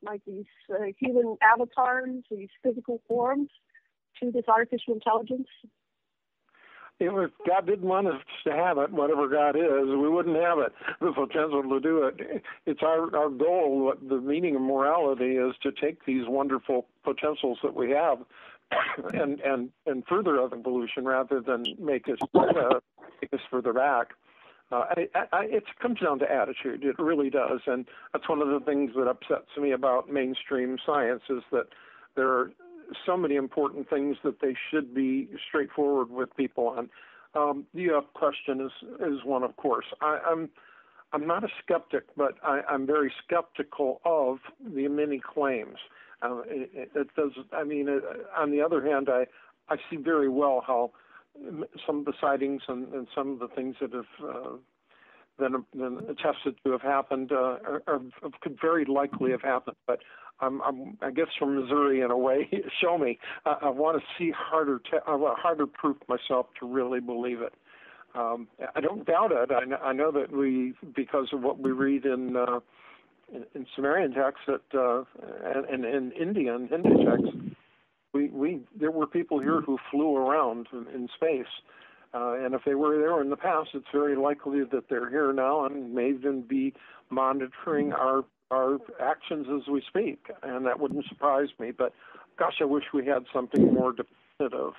like these human avatars, these physical forms, to this artificial intelligence? If God didn't want us to have it, whatever God is, we wouldn't have it, the potential to do it. It's our goal. The meaning of morality is to take these wonderful potentials that we have and further evolution rather than make us further back. It comes down to attitude. It really does. And that's one of the things that upsets me about mainstream science is that there are so many important things that they should be straightforward with people on. The question is one, of course. I'm not a skeptic, but I'm very skeptical of the many claims. It does. I mean, on the other hand, I see very well how some of the sightings and some of the things that have been attested to have happened could very likely have happened. But I guess from Missouri, in a way, show me. I want to see harder proof myself to really believe it. I don't doubt it. I know that because of what we read in Sumerian texts and in Indian Hindu texts, there were people here who flew around in space. And if they were there in the past, it's very likely that they're here now and may even be monitoring our actions as we speak. And that wouldn't surprise me. But, gosh, I wish we had something more definitive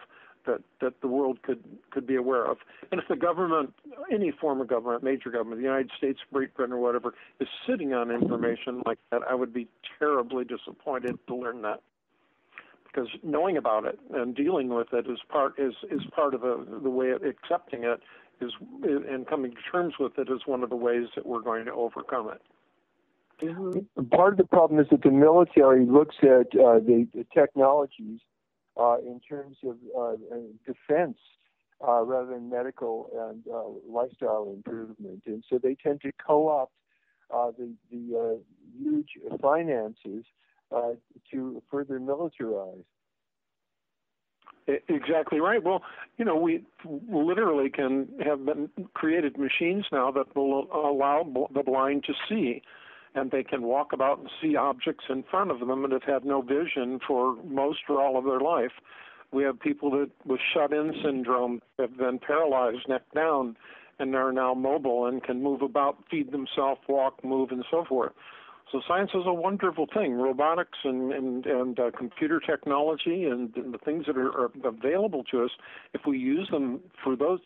that the world could be aware of. And if the government, any form of government, major government, the United States, Great Britain, or whatever, is sitting on information like that, I would be terribly disappointed to learn that. Because knowing about it and dealing with it is part of the way of accepting it and coming to terms with it is one of the ways that we're going to overcome it. Mm-hmm. Part of the problem is that the military looks at the technologies in terms of defense rather than medical and lifestyle improvement, and so they tend to co-opt the huge finances to further militarize. Exactly right. Well, we literally can have created machines now that will allow the blind to see, and they can walk about and see objects in front of them and have had no vision for most or all of their life. We have people that with shut-in syndrome have been paralyzed neck down and are now mobile and can move about, feed themselves, walk, move, and so forth. So science is a wonderful thing. Robotics and computer technology and the things that are available to us, if we use them to those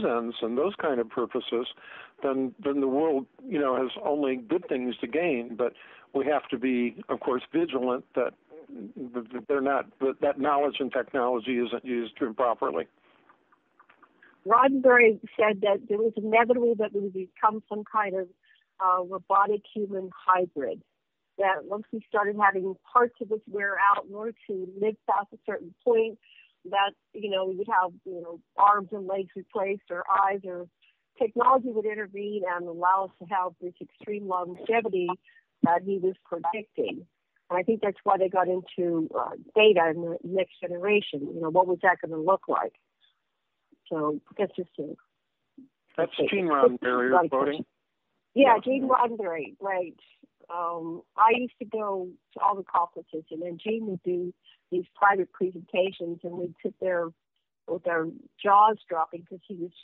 ends and those kind of purposes, then the world has only good things to gain. But we have to be, of course, vigilant that that knowledge and technology isn't used improperly. Roddenberry said that it was inevitable that we would become some kind of robotic human hybrid, that once we started having parts of us wear out in order to live past a certain point, that we would have arms and legs replaced or eyes, or technology would intervene and allow us to have this extreme longevity that he was predicting. And I think that's why they got into data in the next generation. What was that going to look like? So that's just that's Gene Roddenberry you're quoting. Yeah, Gene Roddenberry, right. I used to go to all the conferences, and then Gene would do these private presentations, and we'd sit there with our jaws dropping because he was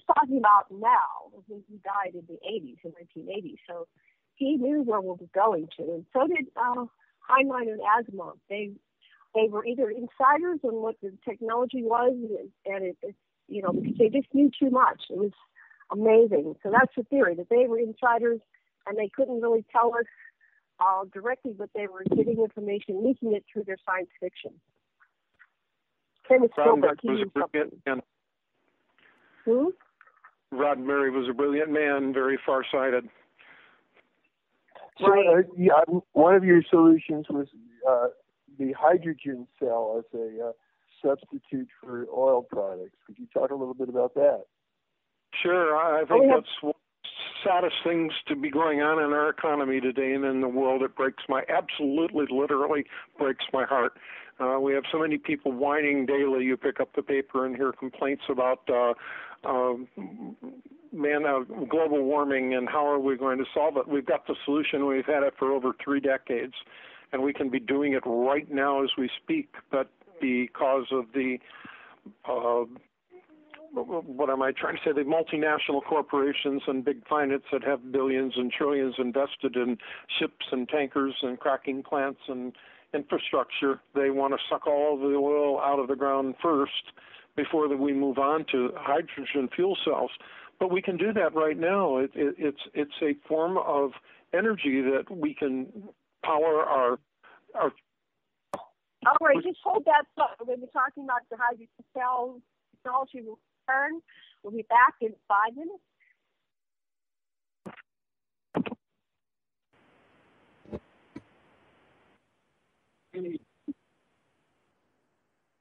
talking about now. He died in the 1980s, so he knew where we were going to, and so did Heinlein and Asimov. They were either insiders on what the technology was, and it because they just knew too much. It was amazing. So that's the theory, that they were insiders and they couldn't really tell us directly, but they were getting information, leaking it through their science fiction. Roddenberry was a brilliant man, very far-sighted. So, one of your solutions was the hydrogen cell as a substitute for oil products. Could you talk a little bit about that? Sure. I think that's saddest things to be going on in our economy today and in the world. It absolutely, literally breaks my heart. We have so many people whining daily. You pick up the paper and hear complaints about global warming and how are we going to solve it. We've got the solution. We've had it for over 3 decades, and we can be doing it right now as we speak. But because of the what am I trying to say? The multinational corporations and big finance that have billions and trillions invested in ships and tankers and cracking plants and infrastructure. They want to suck all of the oil out of the ground first before we move on to hydrogen fuel cells. But we can do that right now. It's a form of energy that we can power our. All right, just hold that thought. We're going to be talking about the hydrogen cell technology. Will return. We'll be back in 5 minutes.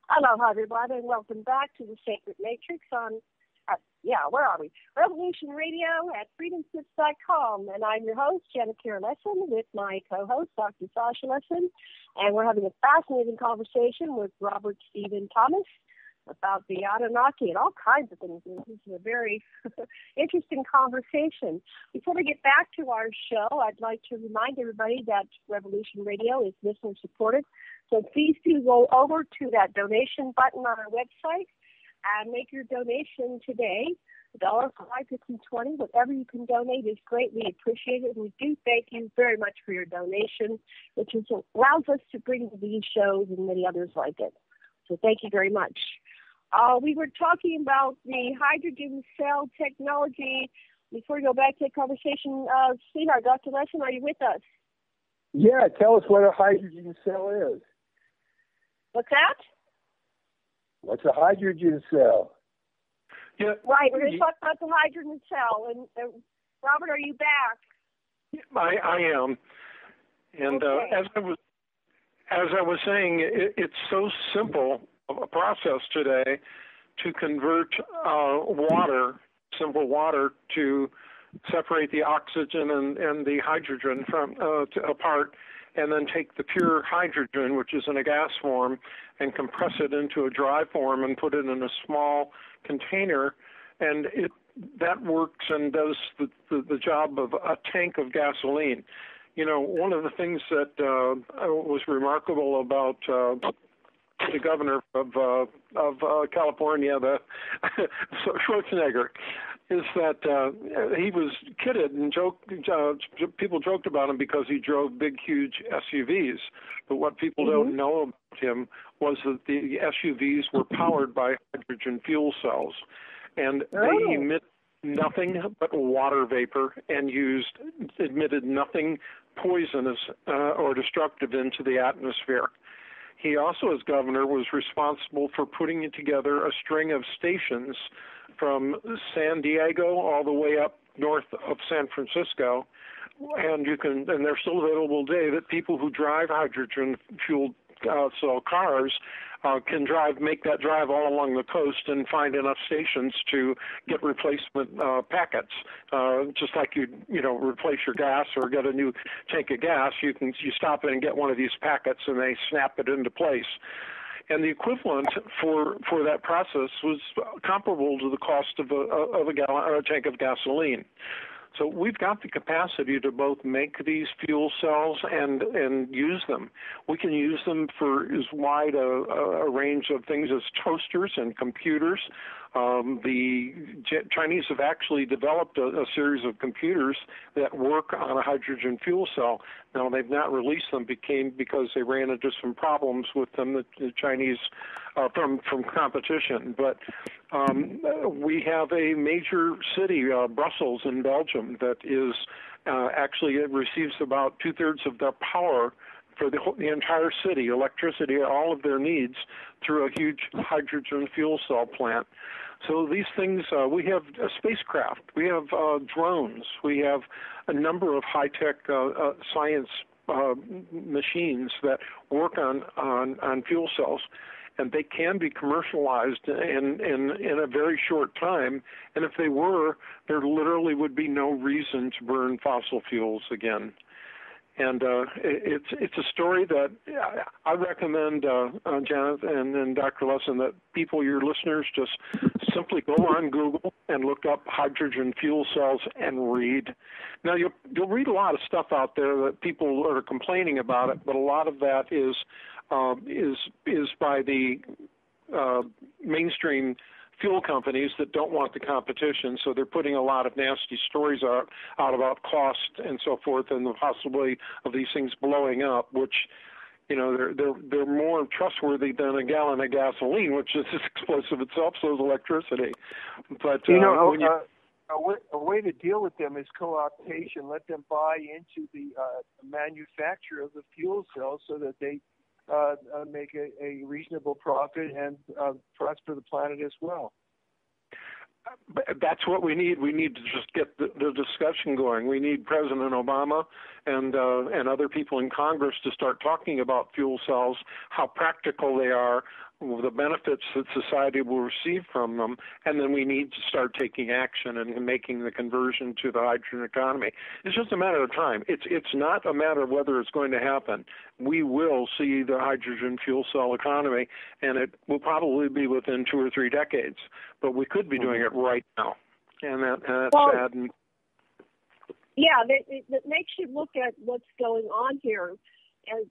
Hello, everybody, and welcome back to the Sacred Matrix on, where are we? Revolution Radio at freedomslips.com. And I'm your host, Janet Lesson, with my co-host, Dr. Sasha Lesson. And we're having a fascinating conversation with Robert Stephen Thomas about the Anunnaki and all kinds of things. This is a very interesting conversation. Before we get back to our show, I'd like to remind everybody that Revolution Radio is listener supported. So please do go over to that donation button on our website and make your donation today. $1, $5, $15, $20, whatever you can donate is greatly appreciated. We do thank you very much for your donation, which allows us to bring these shows and many others like it. So thank you very much. We were talking about the hydrogen cell technology. Before we go back to the conversation, sweetheart, Dr. Lesson, are you with us? Yeah, tell us what a hydrogen cell is. What's that? What's a hydrogen cell? Yeah. Right, we're going to talk about the hydrogen cell. And Robert, are you back? I am. And okay. As I was saying, it's so simple a process today to convert simple water, to separate the oxygen and the hydrogen apart, and then take the pure hydrogen, which is in a gas form, and compress it into a dry form and put it in a small container, and that works and does the job of a tank of gasoline. You know, one of the things that was remarkable about the governor of California, Schwarzenegger, is that he was kidded and people joked about him because he drove big, huge SUVs. But what people don't know about him was that the SUVs were powered by hydrogen fuel cells, and they emit nothing but water vapor and emitted nothing poisonous or destructive into the atmosphere. He also, as governor, was responsible for putting together a string of stations from San Diego all the way up north of San Francisco, and they're still available today, that people who drive hydrogen-fueled cell cars can make that drive all along the coast and find enough stations to get replacement packets. Just like you replace your gas or get a new tank of gas, you stop in and get one of these packets and they snap it into place. And the equivalent for that process was comparable to the cost of a gallon or a tank of gasoline. So we've got the capacity to both make these fuel cells and use them. We can use them for as wide a range of things as toasters and computers. The Chinese have actually developed a series of computers that work on a hydrogen fuel cell. Now, they've not released them because they ran into some problems with them, the Chinese, from competition. But we have a major city, Brussels in Belgium, that is actually it receives about 2/3 of their power for the entire city, electricity, all of their needs, through a huge hydrogen fuel cell plant. So these things, we have a spacecraft, we have drones, we have a number of high-tech science machines that work on fuel cells. and they can be commercialized in a very short time. And if they were, there literally would be no reason to burn fossil fuels again. And it's a story that I recommend, Janet and Dr. Lesson, that people, your listeners, just simply go on Google and look up hydrogen fuel cells and read. Now, you'll read a lot of stuff out there that people are complaining about it, but a lot of that is by the mainstream fuel companies that don't want the competition, so they're putting a lot of nasty stories out about cost and so forth, and the possibility of these things blowing up, which, you know, they're more trustworthy than a gallon of gasoline, which is explosive itself, so is electricity. But a way to deal with them is co-optation. Let them buy into the manufacture of the fuel cells so that they make a reasonable profit and prosper the planet as well. That's what we need. We need to just get the discussion going. We need President Obama and other people in Congress to start talking about fuel cells, how practical they are, the benefits that society will receive from them, and then we need to start taking action and making the conversion to the hydrogen economy. It's just a matter of time. It's not a matter of whether it's going to happen. We will see the hydrogen fuel cell economy, and it will probably be within 2 or 3 decades. But we could be doing it right now, and that's sad. Yeah, that makes you look at what's going on here, and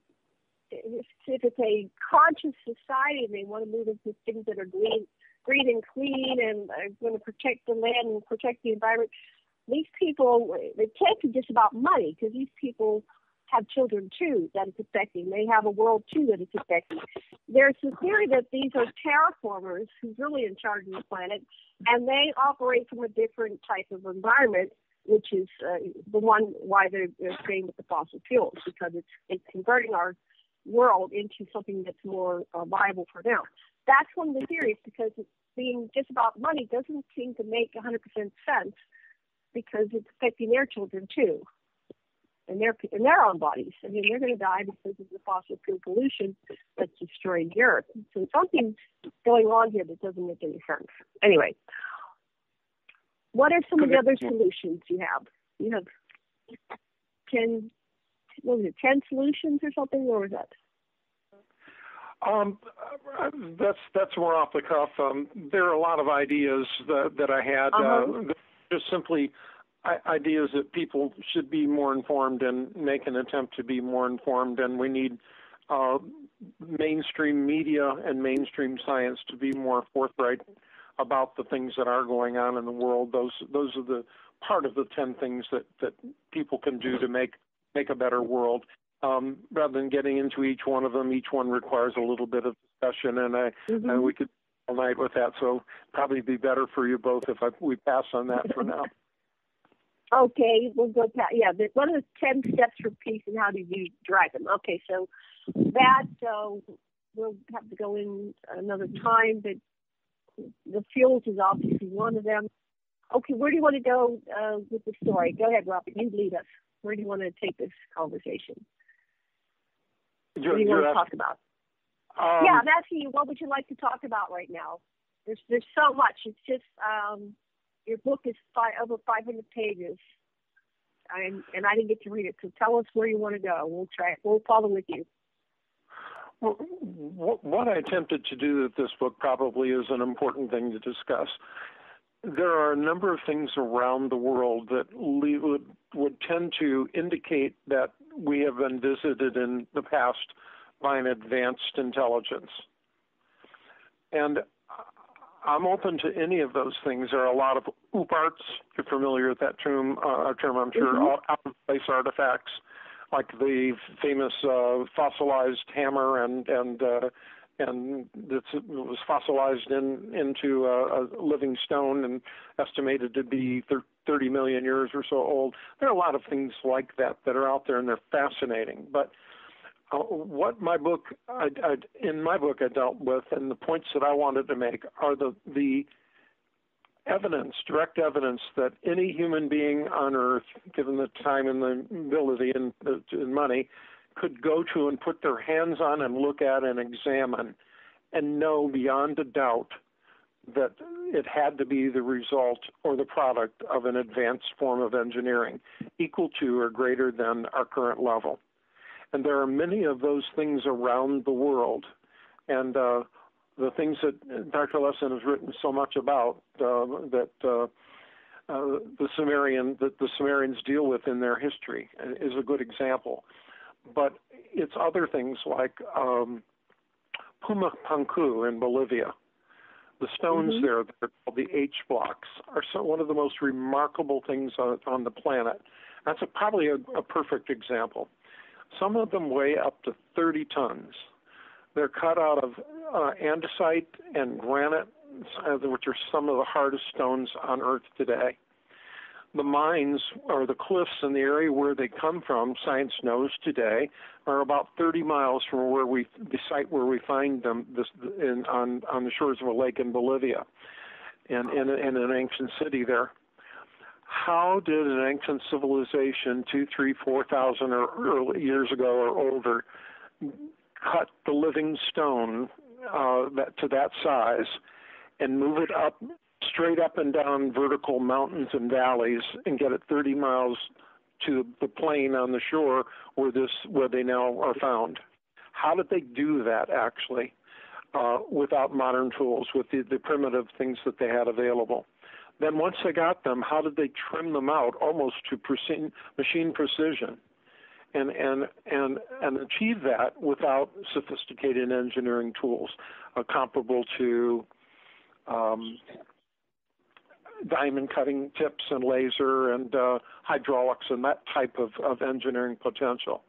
if it's a conscious society and they want to move into things that are green and clean and are going to protect the land and protect the environment, these people, it can't be just about money, because these people have children too that it's affecting. They have a world too that it's affecting. There's the theory that these are terraformers who's really in charge of the planet, and they operate from a different type of environment, which is the one why they're staying with the fossil fuels, because it's converting our world into something that's more viable for them. That's one of the theories, because being just about money doesn't seem to make 100% sense, because it's affecting their children too, and their own bodies. I mean, they're going to die because of the fossil fuel pollution that's destroying the earth. So something's going on here that doesn't make any sense. Anyway, what are some of the other solutions you have? You have 10 solutions or something, or was that? That's more off the cuff. There are a lot of ideas that I had, just simply ideas that people should be more informed and make an attempt to be more informed, and we need mainstream media and mainstream science to be more forthright about the things that are going on in the world. Those are the part of the 10 things that people can do to make a better world. Rather than getting into each one of them, each one requires a little bit of discussion, and we could all night with that. So probably be better for you both if we pass on that for now. Okay, we'll go past. Yeah, what are the 10 steps for peace, and how do you drive them? Okay, so that we'll have to go in another time, but the fuels is obviously one of them. Okay, where do you want to go with the story? Go ahead, Robert. You lead us. Where do you want to take this conversation? What do you want to talk about? Yeah, I'm asking you, what would you like to talk about right now? There's so much. It's just your book is over 500 pages, and I didn't get to read it. So tell us where you want to go. We'll try it. We'll follow with you. Well, what I attempted to do with this book probably is an important thing to discuss. There are a number of things around the world that would tend to indicate that we have been visited in the past by an advanced intelligence. And I'm open to any of those things. There are a lot of OOPArts. You're familiar with that term, I'm sure, out-of-place artifacts, like the famous fossilized hammer and it was fossilized into a living stone and estimated to be 30 million years or so old. There are a lot of things like that are out there, and they're fascinating. But what my book, in my book I dealt with, and the points that I wanted to make are the evidence, direct evidence that any human being on Earth, given the time and the ability and money, could go to and put their hands on and look at and examine and know beyond a doubt that it had to be the result or the product of an advanced form of engineering equal to or greater than our current level. And there are many of those things around the world. And the things that Dr. Lessin has written so much about that the Sumerians deal with in their history is a good example. But it's other things like Pumapunku in Bolivia. The stones there that are called the H blocks are one of the most remarkable things on the planet. That's probably a perfect example. Some of them weigh up to 30 tons. They're cut out of andesite and granite, which are some of the hardest stones on Earth today. The mines or the cliffs in the area where they come from, science knows today, are about 30 miles from the site where we find them on the shores of a lake in Bolivia, and in an ancient city there. How did an ancient civilization 2,000, 3,000, 4,000 years ago or older cut the living stone to that size and move it up, straight up and down vertical mountains and valleys, and get it 30 miles to the plain on the shore where they now are found? How did they do that, actually, without modern tools, with the primitive things that they had available? Then once they got them, how did they trim them out almost to machine precision and achieve that without sophisticated engineering tools comparable to diamond cutting tips and laser and hydraulics and that type of engineering potential?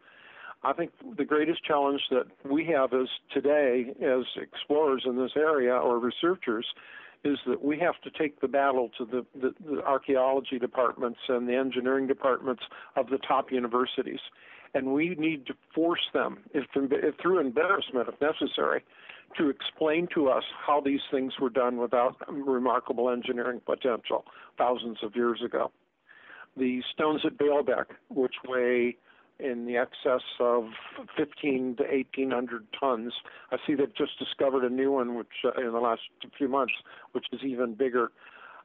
I think the greatest challenge that we have today as explorers in this area or researchers is that we have to take the battle to the archaeology departments and the engineering departments of the top universities. And we need to force them, if through embarrassment if necessary, to explain to us how these things were done without remarkable engineering potential thousands of years ago. The stones at Baalbek, which weigh in the excess of 1,500 to 1,800 tons. I see they've just discovered a new one, which in the last few months, which is even bigger.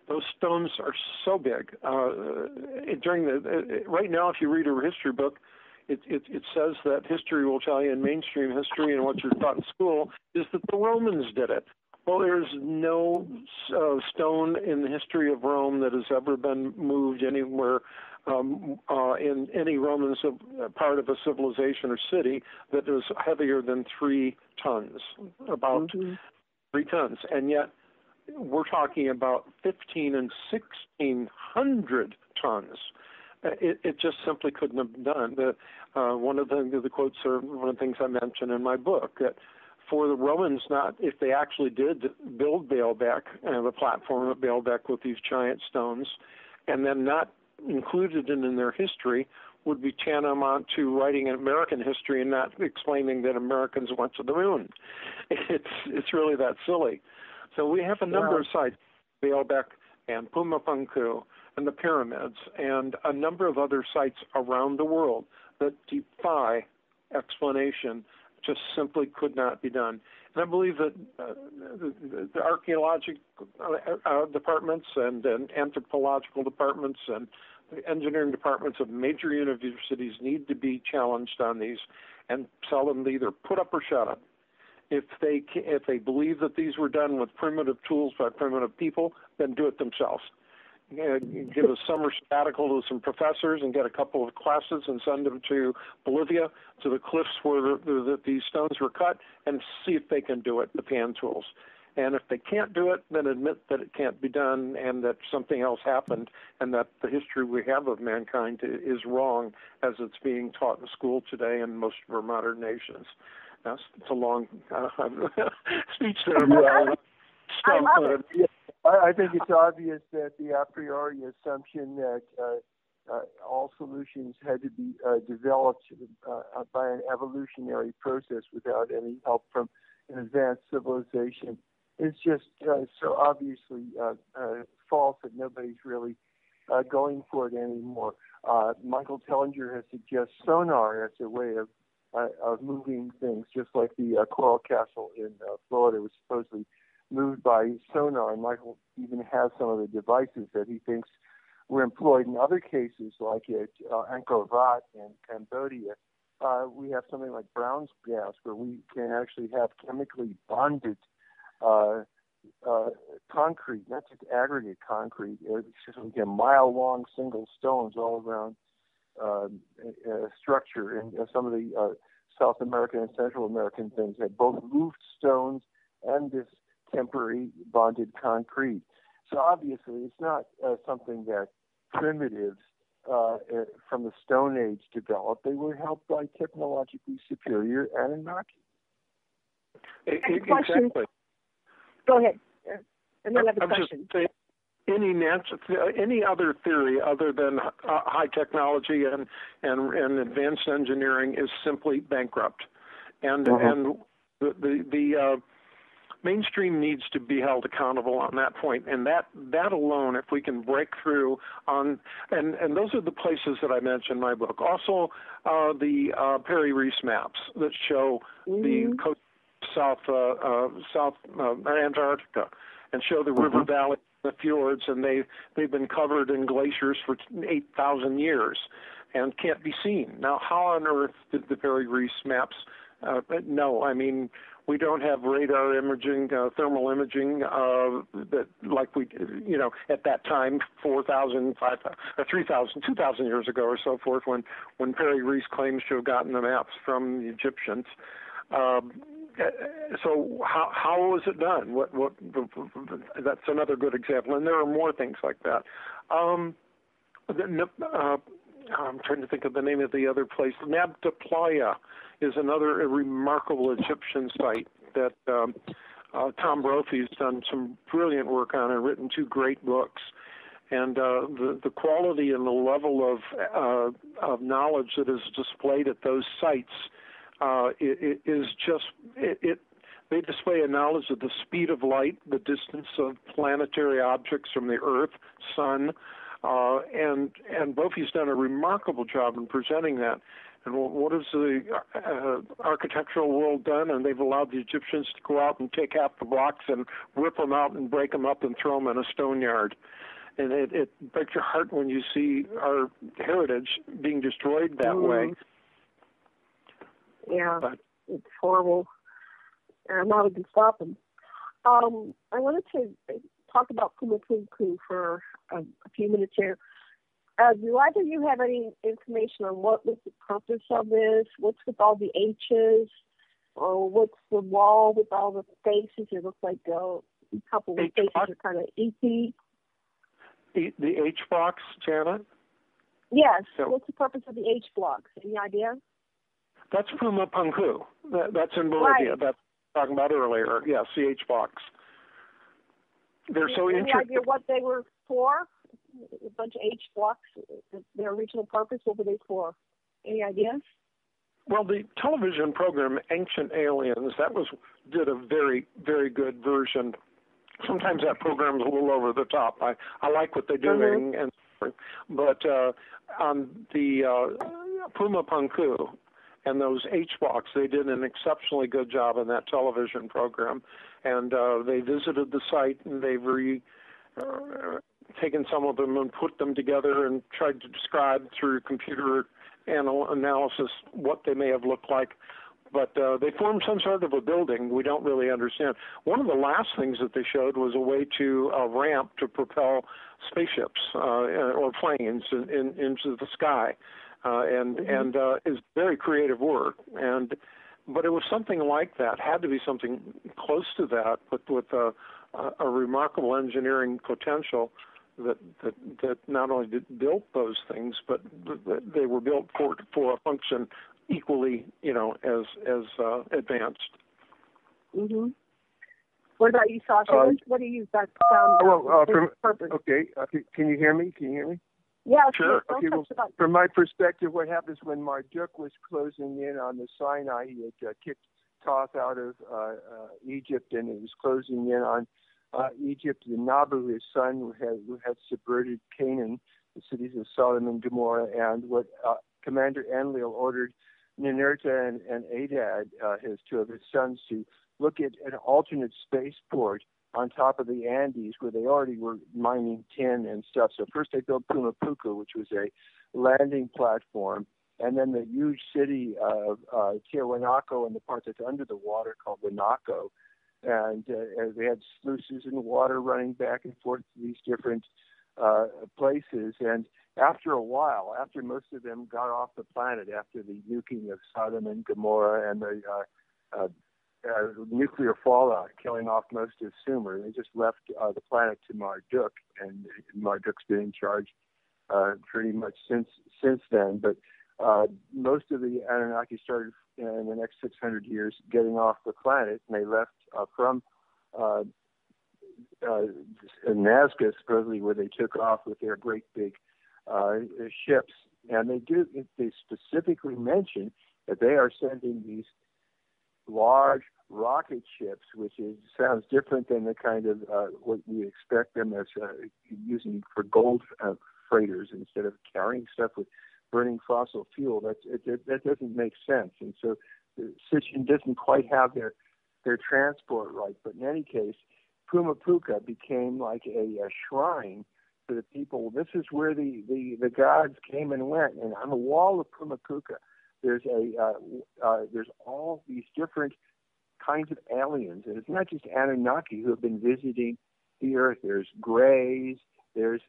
Those stones are so big. Right now, if you read a history book, it says that history will tell you in mainstream history and what you're taught in school is that the Romans did it. Well, there's no stone in the history of Rome that has ever been moved anywhere in any Roman part of a civilization or city that is heavier than 3 tons, about 3 tons. And yet we're talking about 1,500 and 1,600 tons. It just simply couldn't have been done. One of the quotes are one of the things I mentioned in my book, that for the Romans, if they actually did build Baalbek, the platform at Baalbek with these giant stones, and then not included in their history, would be tantamount to writing an American history and not explaining that Americans went to the moon. It's really that silly. So we have a number of sites, Baalbek and Pumapunku and the pyramids and a number of other sites around the world that defy explanation, just simply could not be done. And I believe that the archaeological departments and anthropological departments and the engineering departments of major universities need to be challenged on these and tell them to either put up or shut up. If they believe that these were done with primitive tools by primitive people, then do it themselves. Give a summer sabbatical to some professors and get a couple of classes and send them to Bolivia, to the cliffs where these stones were cut, and see if they can do it with hand tools. And if they can't do it, then admit that it can't be done and that something else happened and that the history we have of mankind is wrong as it's being taught in school today in most of our modern nations. Now, it's a long speech there. I think it's obvious that the a priori assumption that all solutions had to be developed by an evolutionary process without any help from an advanced civilization is just so obviously false that nobody's really going for it anymore. Michael Tellinger has suggested sonar as a way of of moving things, just like the Coral Castle in Florida was supposedly moved by sonar, and Michael even has some of the devices that he thinks were employed in other cases, like at Angkor Wat in Cambodia. We have something like Brown's gas, where we can actually have chemically bonded concrete, not just aggregate concrete. It's just like a mile-long single stones all around structure. And some of the South American and Central American things have both moved stones and this temporary bonded concrete. So obviously, it's not something that primitives from the Stone Age developed. They were helped by technologically superior Anunnaki. Exactly. Go ahead. And then I have a question. Any other theory other than high technology and advanced engineering is simply bankrupt, and the mainstream needs to be held accountable on that point, and that alone, if we can break through on, and those are the places that I mentioned in my book. Also, the Perry Reese maps that show the coast South Antarctica and show the river valley, the fjords, and they've been covered in glaciers for 8,000 years and can't be seen. Now, how on earth did the Perry Reese maps know? I mean, we don't have radar imaging, thermal imaging that like we, at that time, 4,000, 5,000, 3,000, 2,000 years ago or so forth, when Perry Reese claims to have gotten the maps from the Egyptians. So how was it done? That's another good example, and there are more things like that. I'm trying to think of the name of the other place. Nabta Playa is another remarkable Egyptian site that Tom Brophy's done some brilliant work on and written 2 great books. And the quality and the level of knowledge that is displayed at those sites is just they display a knowledge of the speed of light, the distance of planetary objects from the Earth, Sun, and Brophy's done a remarkable job in presenting that. And what has the architectural world done? And they've allowed the Egyptians to go out and take half the blocks and rip them out and break them up and throw them in a stone yard. And it breaks your heart when you see our heritage being destroyed that way. Yeah, it's horrible. And now we can stop them. I wanted to talk about Pumapunku for a few minutes here. Do either of you have any information on what was the purpose of this? What's with all the H's? Or what's the wall with all the faces? It looks like a couple of faces are kind of E.T. The H blocks, Janet? Yes. So, what's the purpose of the H blocks? Any idea? That's Pumapunku. That's in Bolivia. Right. That's talking about earlier. Yes, the H blocks. They're so interesting. Any idea what they were for? A bunch of H blocks. Their original purpose. What were they for? Any ideas? Well, the television program Ancient Aliens did a very, very good version. Sometimes that program is a little over the top. I like what they're doing, but on the Pumapunku and those H blocks, they did an exceptionally good job in that television program, and they visited the site and they've taken some of them and put them together and tried to describe through computer analysis what they may have looked like. But they formed some sort of a building we don't really understand. One of the last things that they showed was a way to ramp to propel spaceships or planes into the sky, and is very creative work. But it was something like that. Had to be something close to that, but with a remarkable engineering potential that not only built those things, but they were built for a function equally, as advanced. Mm-hmm. What about you, Sasha? What do you found purpose? Okay, can you hear me? Yeah, sure. Okay, well, from my perspective, what happens when Marduk was closing in on the Sinai? He had kicked Thoth out of Egypt, and he was closing in on Egypt. And Nabu, his son, who had subverted Canaan, the cities of Sodom and Gomorrah, and what Commander Enlil ordered Ninurta and Adad, his two of his sons, to look at an alternate spaceport on top of the Andes where they already were mining tin and stuff. So first they built Pumapuca, which was a landing platform, and then the huge city of Tiahuanaco and the part that's under the water called Huanaco. And they had sluices and water running back and forth to these different places. And after a while, after most of them got off the planet, after the nuking of Sodom and Gomorrah and the nuclear fallout killing off most of Sumer, they just left the planet to Marduk, and Marduk's been in charge pretty much since then. But most of the Anunnaki started in the next 600 years getting off the planet, and they left from Nazca, supposedly, where they took off with their great big ships. And they specifically mention that they are sending these large rocket ships, which sounds different than the kind of what we expect them as using for gold freighters instead of carrying stuff with burning fossil fuel. That doesn't make sense. And so Sitchin doesn't quite have their transport right. But in any case, Pumapuca became like a shrine for the people. This is where the gods came and went. And on the wall of Pumapuca, there's all these different kinds of aliens, and it's not just Anunnaki who have been visiting the Earth. There's grays, there's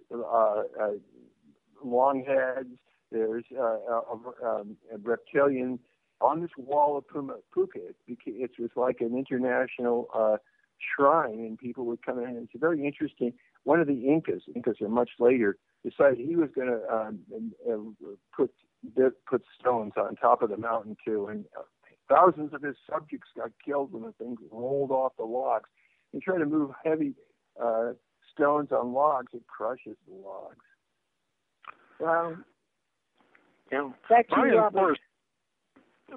longheads, there's reptilian. On this wall of Pumapuca, it was like an international shrine, and people would come in. It's very interesting. One of the Incas are much later, decided he was going to put stones on top of the mountain too, and thousands of his subjects got killed when the things rolled off the logs. He tried to move heavy stones on logs; it crushes the logs. Well, yeah. Back to you, Robert.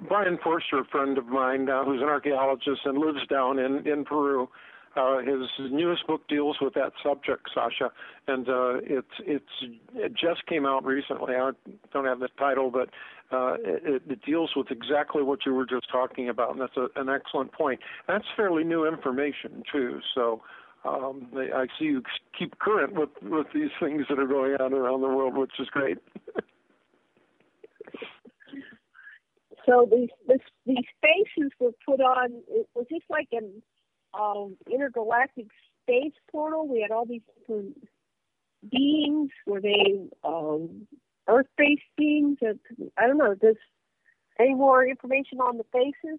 Brian Forster, a friend of mine who's an archaeologist and lives down in Peru, his newest book deals with that subject, Sasha, and it just came out recently. I don't have the title, but it deals with exactly what you were just talking about, and that's an excellent point. That's fairly new information too. So I see you keep current with these things that are going on around the world, which is great. So these spaces were put on. Was this like an intergalactic space portal? We had all these different beings. Were they Earth-based beings? I don't know. Does any more information on the faces?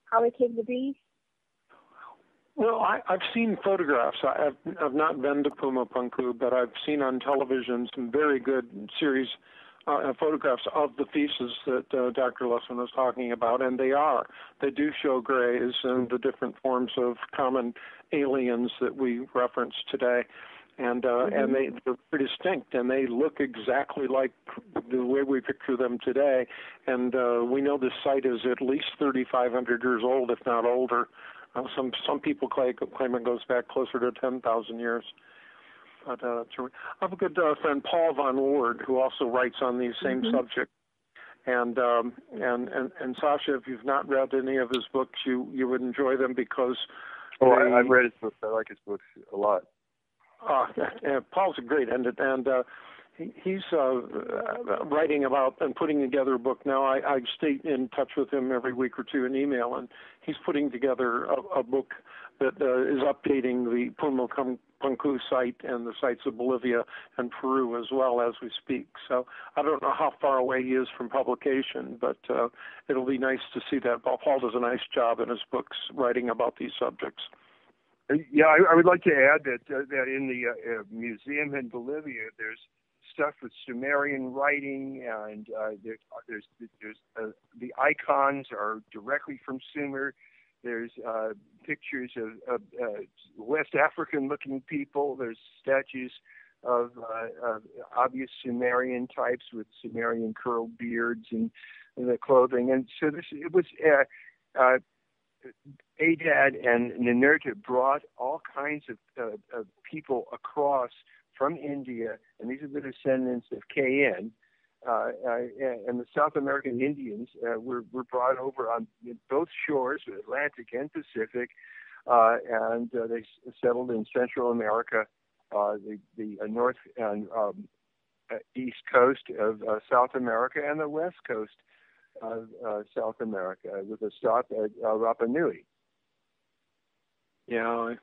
How they came to be? Well, I've seen photographs. I've not been to Pumapunku, but I've seen on television some very good series photographs of the feces that Dr. Lesson was talking about, and they do show grays and the different forms of common aliens that we reference today, and they're pretty distinct, and they look exactly like the way we picture them today, and we know this site is at least 3,500 years old, if not older. Some people claim it goes back closer to 10,000 years. But I have a good friend, Paul Von Ward, who also writes on these same subjects. And Sasha, if you've not read any of his books, you would enjoy them because. I've read his books. I like his books a lot. Paul's a great, and he's writing about and putting together a book now. I stay in touch with him every week or two in email, and he's putting together a book that is updating the Pumapunku site and the sites of Bolivia and Peru as well as we speak. So I don't know how far away he is from publication, but it'll be nice to see that. Paul does a nice job in his books writing about these subjects. Yeah, I would like to add that in the museum in Bolivia, there's stuff with Sumerian writing, and there's the icons are directly from Sumer. There's pictures of West African-looking people. There's statues of obvious Sumerian types with Sumerian curled beards and the clothing. And so it was Adad and Ninurta brought all kinds of people across from India, and these are the descendants of Kain, and the South American Indians were brought over on both shores, Atlantic and Pacific, and they settled in Central America, the north and east coast of South America, and the west coast of South America, with a stop at Rapa Nui. Yeah,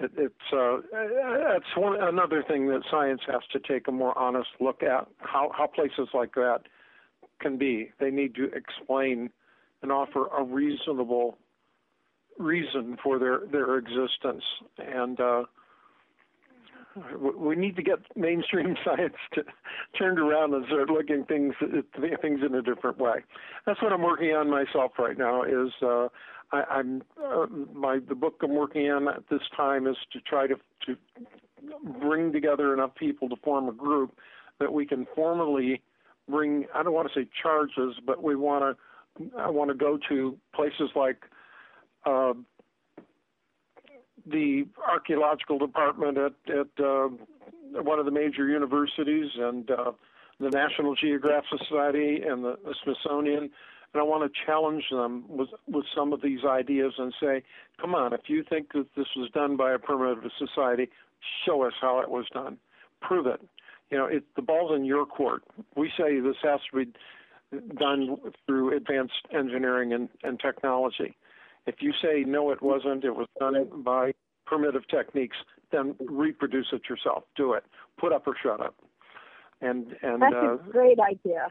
it's another thing that science has to take a more honest look at, how places like that can be. They need to explain and offer a reasonable reason for their existence, and we need to get mainstream science turned around and start looking at things in a different way. That's what I'm working on myself right now. Is the book I'm working on at this time is to try to bring together enough people to form a group that we can formally bring, I don't want to say charges, but I want to go to places like the archaeological department at one of the major universities, and the National Geographic Society and the Smithsonian, and I want to challenge them with some of these ideas and say, come on, if you think that this was done by a primitive society, show us how it was done. Prove it. The ball's in your court. We say this has to be done through advanced engineering and technology. If you say, no, it wasn't, it was done by primitive techniques, then reproduce it yourself. Do it. Put up or shut up. And that's a great idea.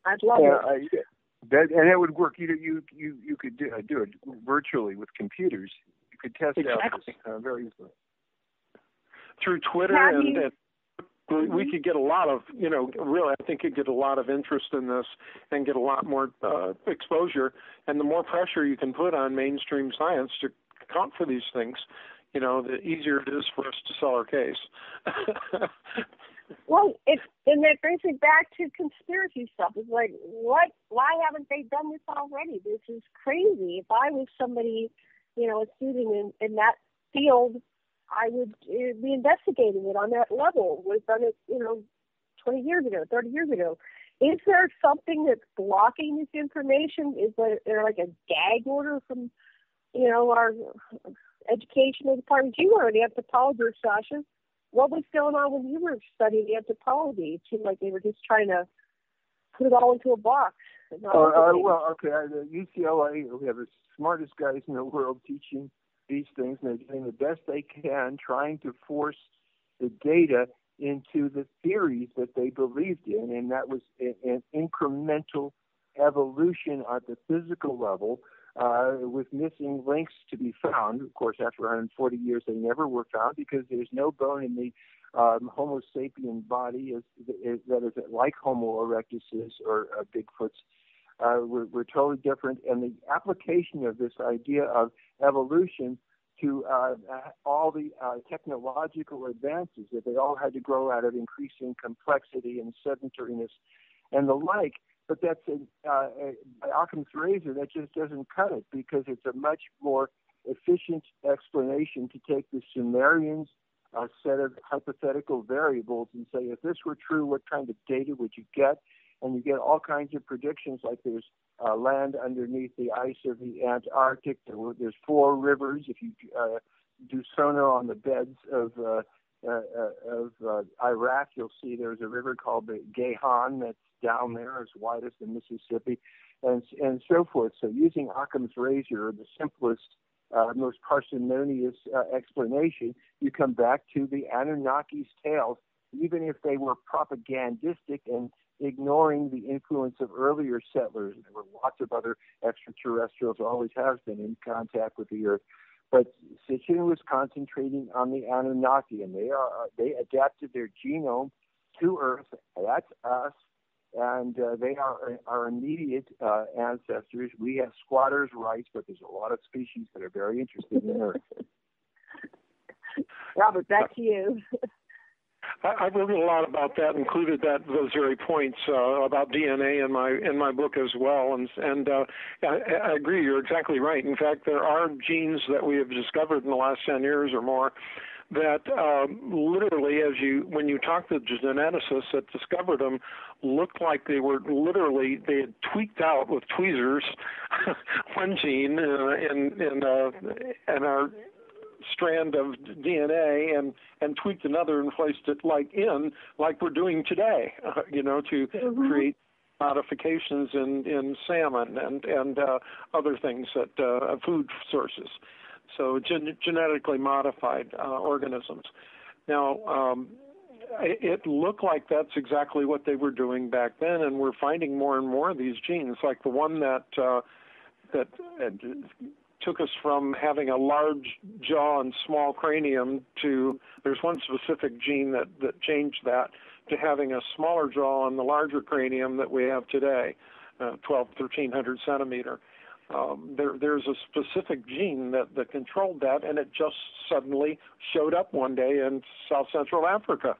I'd love it. And it would work. You could do it virtually with computers. You could test out this very easily. Through Twitter and we could get a lot of, really, I think you'd get a lot of interest in this and get a lot more exposure. And the more pressure you can put on mainstream science to account for these things, the easier it is for us to sell our case. Well, and that brings me back to conspiracy stuff. It's like, what? Why haven't they done this already? This is crazy. If I was somebody, a student in that field, I would be investigating it on that level. Would have done it, 20 years ago, 30 years ago. Is there something that's blocking this information? Is there like a gag order from, our educational department? You were an anthropologist, Sasha. What was going on when you were studying anthropology? It seemed like they were just trying to put it all into a box. At UCLA, we have the smartest guys in the world teaching these things, and they're doing the best they can, trying to force the data into the theories that they believed in, and that was an incremental evolution at the physical level, with missing links to be found. Of course, after 140 years, they never were found because there's no bone in the Homo sapien body that is like Homo erectus or Bigfoot's. We're totally different, and the application of this idea of evolution to all the technological advances that they all had to grow out of increasing complexity and sedentariness and the like. But that's Occam's razor that just doesn't cut it, because it's a much more efficient explanation to take the Sumerians' set of hypothetical variables and say, if this were true, what kind of data would you get? And you get all kinds of predictions, like there's land underneath the ice of the Antarctic. There's 4 rivers. If you do sonar on the beds of Iraq, you'll see there's a river called the Gihon that's down there, as wide as the Mississippi, and so forth. So using Occam's razor, the simplest, most parsimonious explanation, you come back to the Anunnaki's tales, even if they were propagandistic and ignoring the influence of earlier settlers. There were lots of other extraterrestrials, always has been, in contact with the Earth. But Sitchin was concentrating on the Anunnaki, and they adapted their genome to Earth. That's us, and they are our immediate ancestors. We have squatters' rights, but there's a lot of species that are very interested in Earth. Robert, back to you. I've written a lot about that, included those very points about DNA in my book as well, and I agree. You're exactly right. In fact, there are genes that we have discovered in the last 10 years or more that literally, when you talk to the geneticists that discovered them, looked like they had tweaked out with tweezers one gene in our strand of DNA and tweaked another and placed it like we're doing today, to create modifications in salmon and other things that food sources. So genetically modified organisms. Now, it looked like that's exactly what they were doing back then, and we're finding more and more of these genes, like the one that took us from having a large jaw and small cranium to, there's one specific gene that changed that to having a smaller jaw and the larger cranium that we have today, 1,300 centimeter. There's a specific gene that controlled that, and it just suddenly showed up one day in South Central Africa.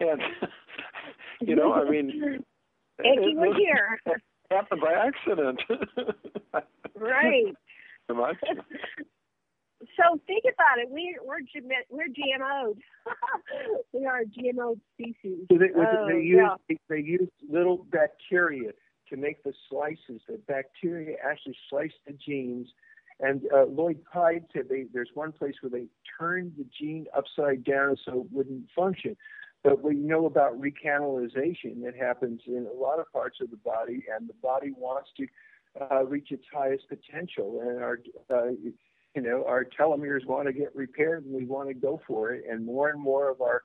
And, it was here. Happened by accident. Right. So think about it. We're GMO'd. We are a GMO species. So they use little bacteria to make the slices. The bacteria actually slice the genes. And Lloyd Pye said there's one place where they turned the gene upside down so it wouldn't function. But we know about recanalization that happens in a lot of parts of the body, and the body wants to reach its highest potential. And our telomeres want to get repaired, and we want to go for it. And more of our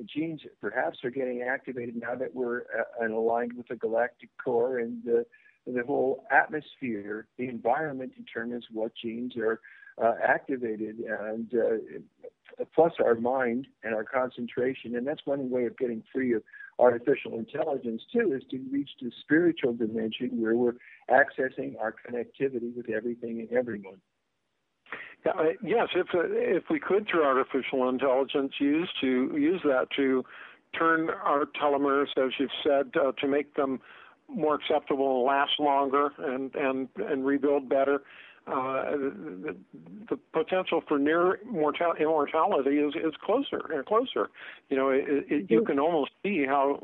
genes perhaps are getting activated now that we're aligned with the galactic core, and the whole atmosphere, the environment determines what genes are activated, and plus our mind and our concentration. And that's one way of getting free of artificial intelligence too, is to reach the spiritual dimension where we're accessing our connectivity with everything and everyone. Yes, if we could, through artificial intelligence, use that to turn our telomeres, as you've said, to make them more acceptable and last longer and rebuild better. The potential for near immortality is closer and closer. You can almost see how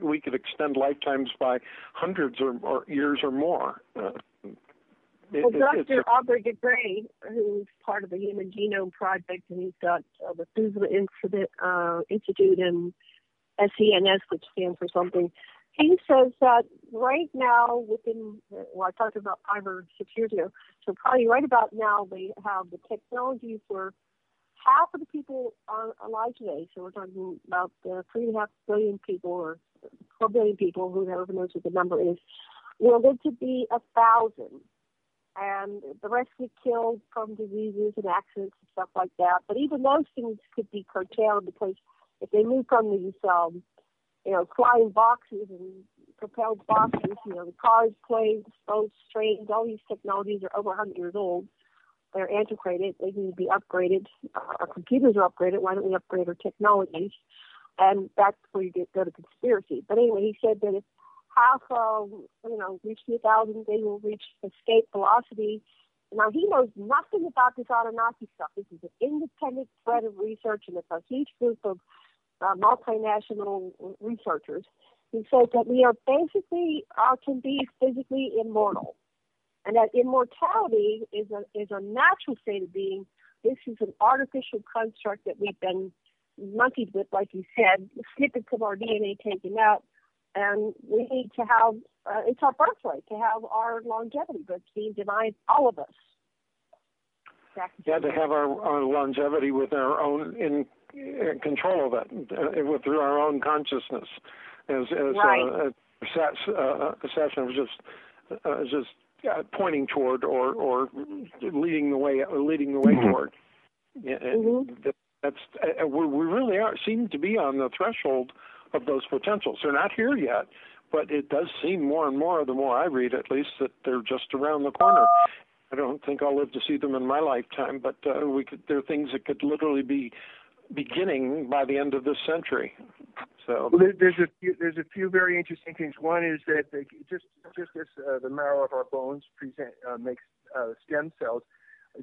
we could extend lifetimes by hundreds or years or more. Dr. Aubrey de Grey, who's part of the Human Genome Project, and he's got the Fusel Institute and SENS, which stands for something. He says that right now, I talked about 5 or 6 years ago, so probably right about now they have the technology for half of the people alive today. So we're talking about 3.5 billion people or 4 billion people, whoever knows what the number is, will live to be 1,000. And the rest get killed from diseases and accidents and stuff like that. But even those things could be curtailed, because if they move from these flying boxes and propelled boxes, the cars, planes, boats, trains, all these technologies are over 100 years old. They're antiquated. They need to be upgraded. Our computers are upgraded. Why don't we upgrade our technologies? And that's where you go to conspiracy. But anyway, he said that if half reach 2,000, they will reach escape velocity. Now, he knows nothing about this Anunnaki stuff. This is an independent thread of research, and it's a huge group of multinational researchers. He says that we are basically can be physically immortal, and that immortality is a natural state of being. This is an artificial construct that we've been monkeyed with, like you said, snippets of our DNA taken out, and we need to have it's our birthright to have our longevity, but it's being denied all of us. Yeah, to have our longevity with our own in control of it, through our own consciousness, as right. Session was just pointing toward or leading the way toward. Mm-hmm. We really seem to be on the threshold of those potentials. They're not here yet, but it does seem more and more, the more I read at least, that they're just around the corner. I don't think I'll live to see them in my lifetime, but there are things that could literally be beginning by the end of this century. So there's a few very interesting things. One is that just as the marrow of our bones makes stem cells,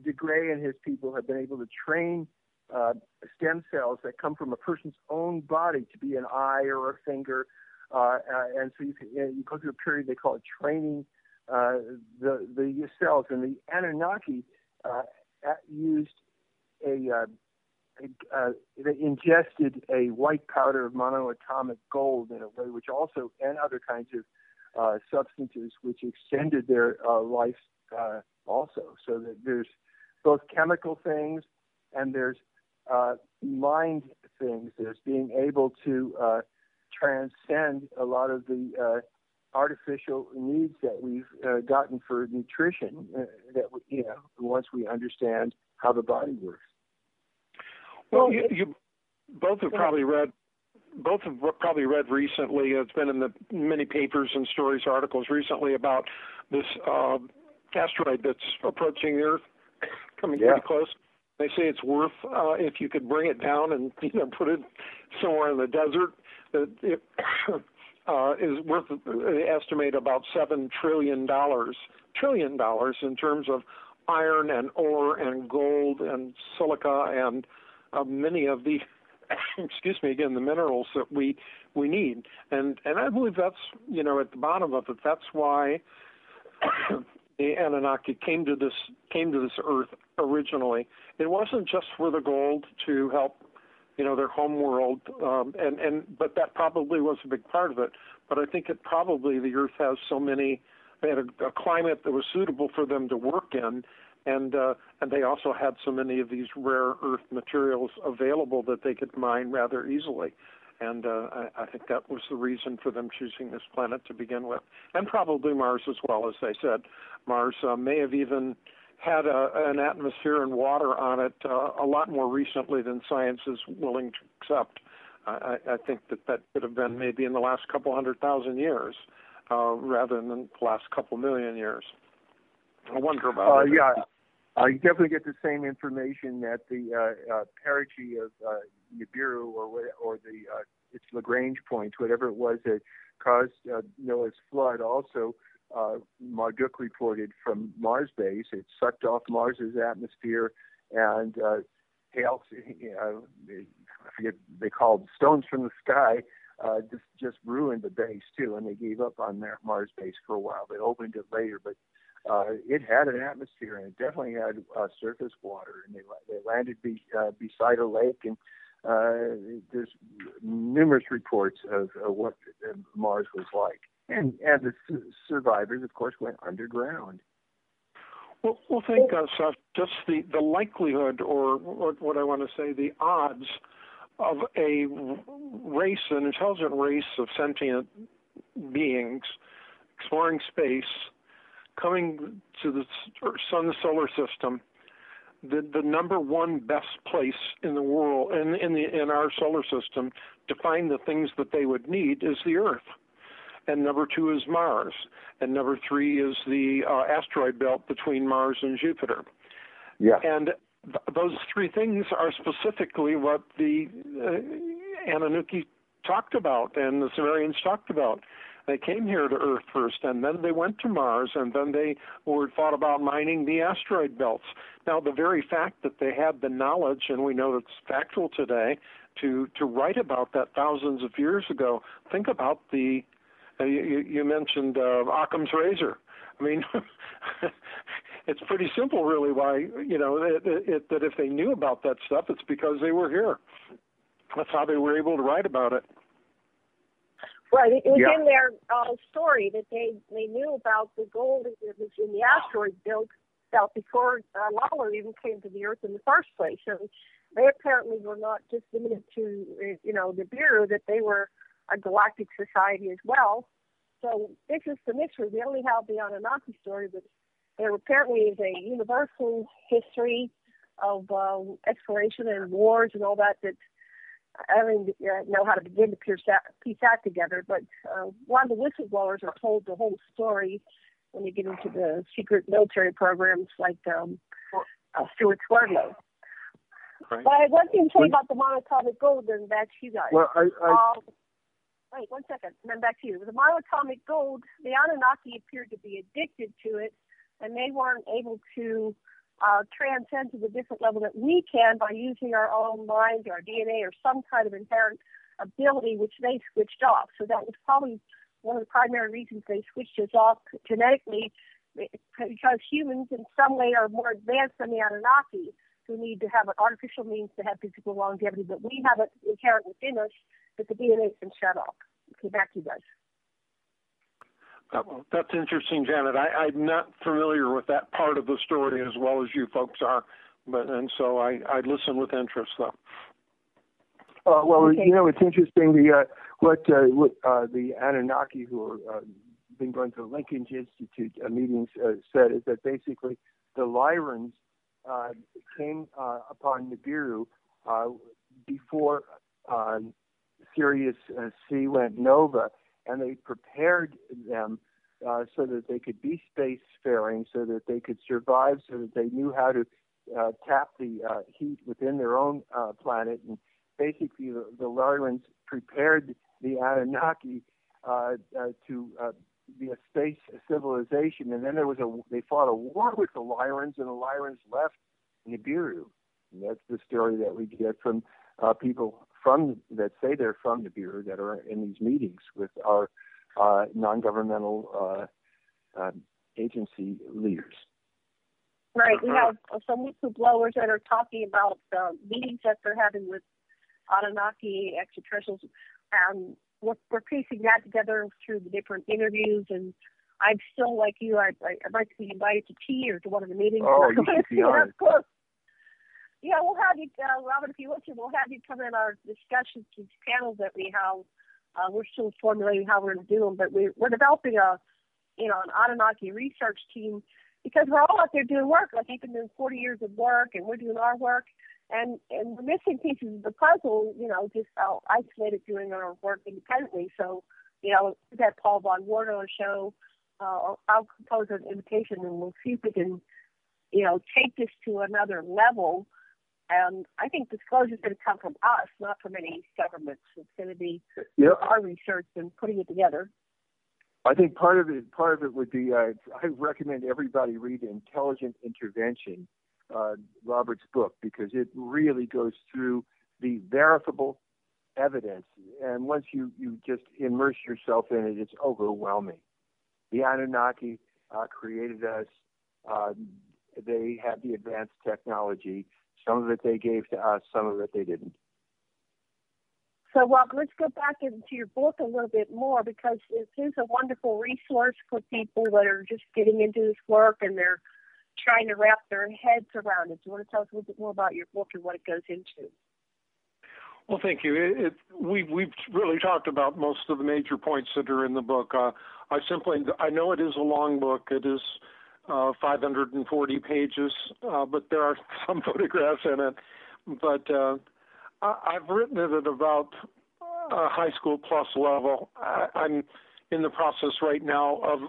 de Grey and his people have been able to train stem cells that come from a person's own body to be an eye or a finger. And so you go through a period, they call it training the cells. And the Anunnaki used they ingested a white powder of monoatomic gold in a way, which also, and other kinds of substances, which extended their life also. So that there's both chemical things and there's mind things. There's being able to transcend a lot of the artificial needs that we've gotten for nutrition. Once we understand how the body works. Well, you both have probably read. Both have probably read recently. It's been in the many papers and stories, articles recently about this asteroid that's approaching the Earth, coming pretty close. They say it's worth, if you could bring it down and put it somewhere in the desert, that it is worth, they estimate, about $7 trillion in terms of iron and ore and gold and silica and many of the, the minerals that we need. And I believe that's, at the bottom of it, that's why the Anunnaki came to this Earth originally. It wasn't just for the gold to help, their home world, but that probably was a big part of it. But I think the Earth has so many. They had a climate that was suitable for them to work in, and they also had so many of these rare earth materials available that they could mine rather easily. And I think that was the reason for them choosing this planet to begin with, and probably Mars as well. As they said, Mars may have even had an atmosphere and water on it a lot more recently than science is willing to accept. I think that could have been maybe in the last couple 100,000 years rather than the last couple million years. I wonder about it. You definitely get the same information that the perigee of Nibiru or its Lagrange points, whatever it was that caused Noah's flood. Also, Marduk reported from Mars base. It sucked off Mars's atmosphere, and hail, I forget, they called stones from the sky, just ruined the base too, and they gave up on their Mars base for a while. They opened it later, but it had an atmosphere, and it definitely had surface water, and they landed beside a lake, and there's numerous reports of what Mars was like. And the survivors, of course, went underground. Well, think, Seth, just the likelihood, or what I want to say, the odds of a race, an intelligent race of sentient beings exploring space, coming to the sun's solar system, the number one best place in the world, in our solar system, to find the things that they would need is the Earth. And number two is Mars. And number three is the asteroid belt between Mars and Jupiter. Yeah. And those three things are specifically what the Anunnaki talked about and the Sumerians talked about. They came here to Earth first, and then they went to Mars, and then they thought about mining the asteroid belts. Now, the very fact that they had the knowledge, and we know it's factual today, to write about that thousands of years ago, think about you mentioned Occam's razor. I mean, it's pretty simple, really, why, that if they knew about that stuff, it's because they were here. That's how they were able to write about it. Right. It was in their story that they knew about the gold that was in the asteroid belt before Lawler even came to the Earth in the first place. So they apparently were not just limited to, Nibiru, that they were a galactic society as well. So this is the mystery. We only have the Anunnaki story, but there apparently is a universal history of exploration and wars and all that I don't even know how to begin to piece that together. But a lot of the whistleblowers are told the whole story when you get into the secret military programs like Stuart Swerdlow. Right. But I was going to say about the monatomic gold, and back to you guys. Well, wait 1 second, and then back to you. The monatomic gold, the Anunnaki appeared to be addicted to it, and they weren't able to transcend to the different level that we can by using our own minds, our DNA, or some kind of inherent ability, which they switched off. So that was probably one of the primary reasons they switched us off genetically, because humans in some way are more advanced than the Anunnaki, who need to have an artificial means to have physical longevity, but we have it inherent within us that the DNA can shut off. Okay, back to you guys. That's interesting, Janet. I'm not familiar with that part of the story as well as you folks are, so I listen with interest, though. Well, okay. It's interesting. What the Anunnaki, who have been going to the Linkage Institute meetings, said is that basically the Lyrans came upon Nibiru before Sirius C went nova, and they prepared them so that they could be spacefaring, so that they could survive, so that they knew how to tap the heat within their own planet. And basically, the Lyrans prepared the Anunnaki to be a space civilization. And then they fought a war with the Lyrans, and the Lyrans left Nibiru. And that's the story that we get from people that say they're from Nibiru, that are in these meetings with our non-governmental agency leaders. Right. We have some whistleblowers that are talking about meetings that they're having with Anunnaki extraterrestrials, and we're piecing that together through the different interviews. And I'm still like you. I'd like to be invited to tea or to one of the meetings. Oh, you should be honored. Of course. Yeah, we'll have you, Robert, if you want to, we'll have you come in our discussions, these panels that we have. We're still formulating how we're going to do them, but we're developing an Anunnaki research team, because we're all out there doing work. Like, you've been doing 40 years of work, and we're doing our work, and we're missing pieces of the puzzle, just isolated doing our work independently. So, we've had Paul Von Ward on our show. I'll compose an invitation, and we'll see if we can, take this to another level. And I think disclosure is going to come from us, not from any governments. It's going to be our research and putting it together. I think part of it would be, I recommend everybody read Intelligent Intervention, Robert's book, because it really goes through the verifiable evidence. And once you just immerse yourself in it, it's overwhelming. The Anunnaki created us. They have the advanced technology. Some of it they gave to us, some of it they didn't. So, Rob, let's go back into your book a little bit more, because it is a wonderful resource for people that are just getting into this work and they're trying to wrap their heads around it. Do you want to tell us a little bit more about your book and what it goes into? Well, thank you. We've really talked about most of the major points that are in the book. I know it is a long book. It is 540 pages, but there are some photographs in it. But I've written it at about high school plus level. I'm in the process right now of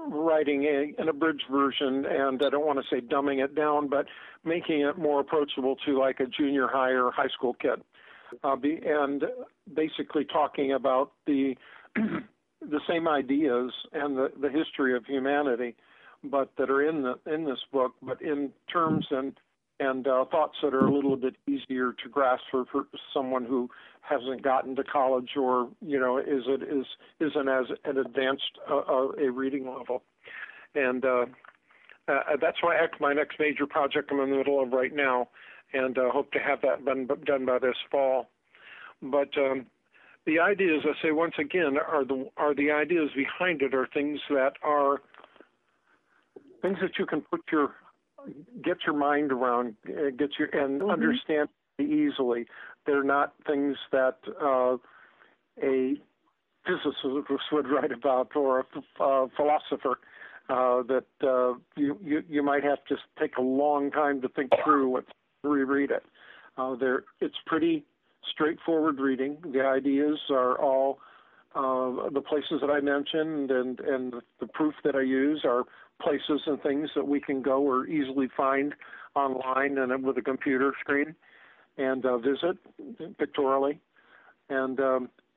writing an abridged version, and I don't want to say dumbing it down, but making it more approachable to like a junior high or high school kid, and basically talking about the same ideas and the history of humanity, but that are in this book, but in terms and thoughts that are a little bit easier to grasp for someone who hasn't gotten to college or isn't as an advanced a reading level. And that's why my next major project I'm in the middle of right now, and hope to have that done by this fall. But the ideas, I say once again, are the ideas behind it are things that you can get your mind around, understand easily. They're not things that a physicist would write about, or a philosopher that you might have to take a long time to think through reread it. It's pretty straightforward reading. The ideas are all the places that I mentioned, and the proof that I use are places and things that we can go or easily find online and with a computer screen and visit pictorially. And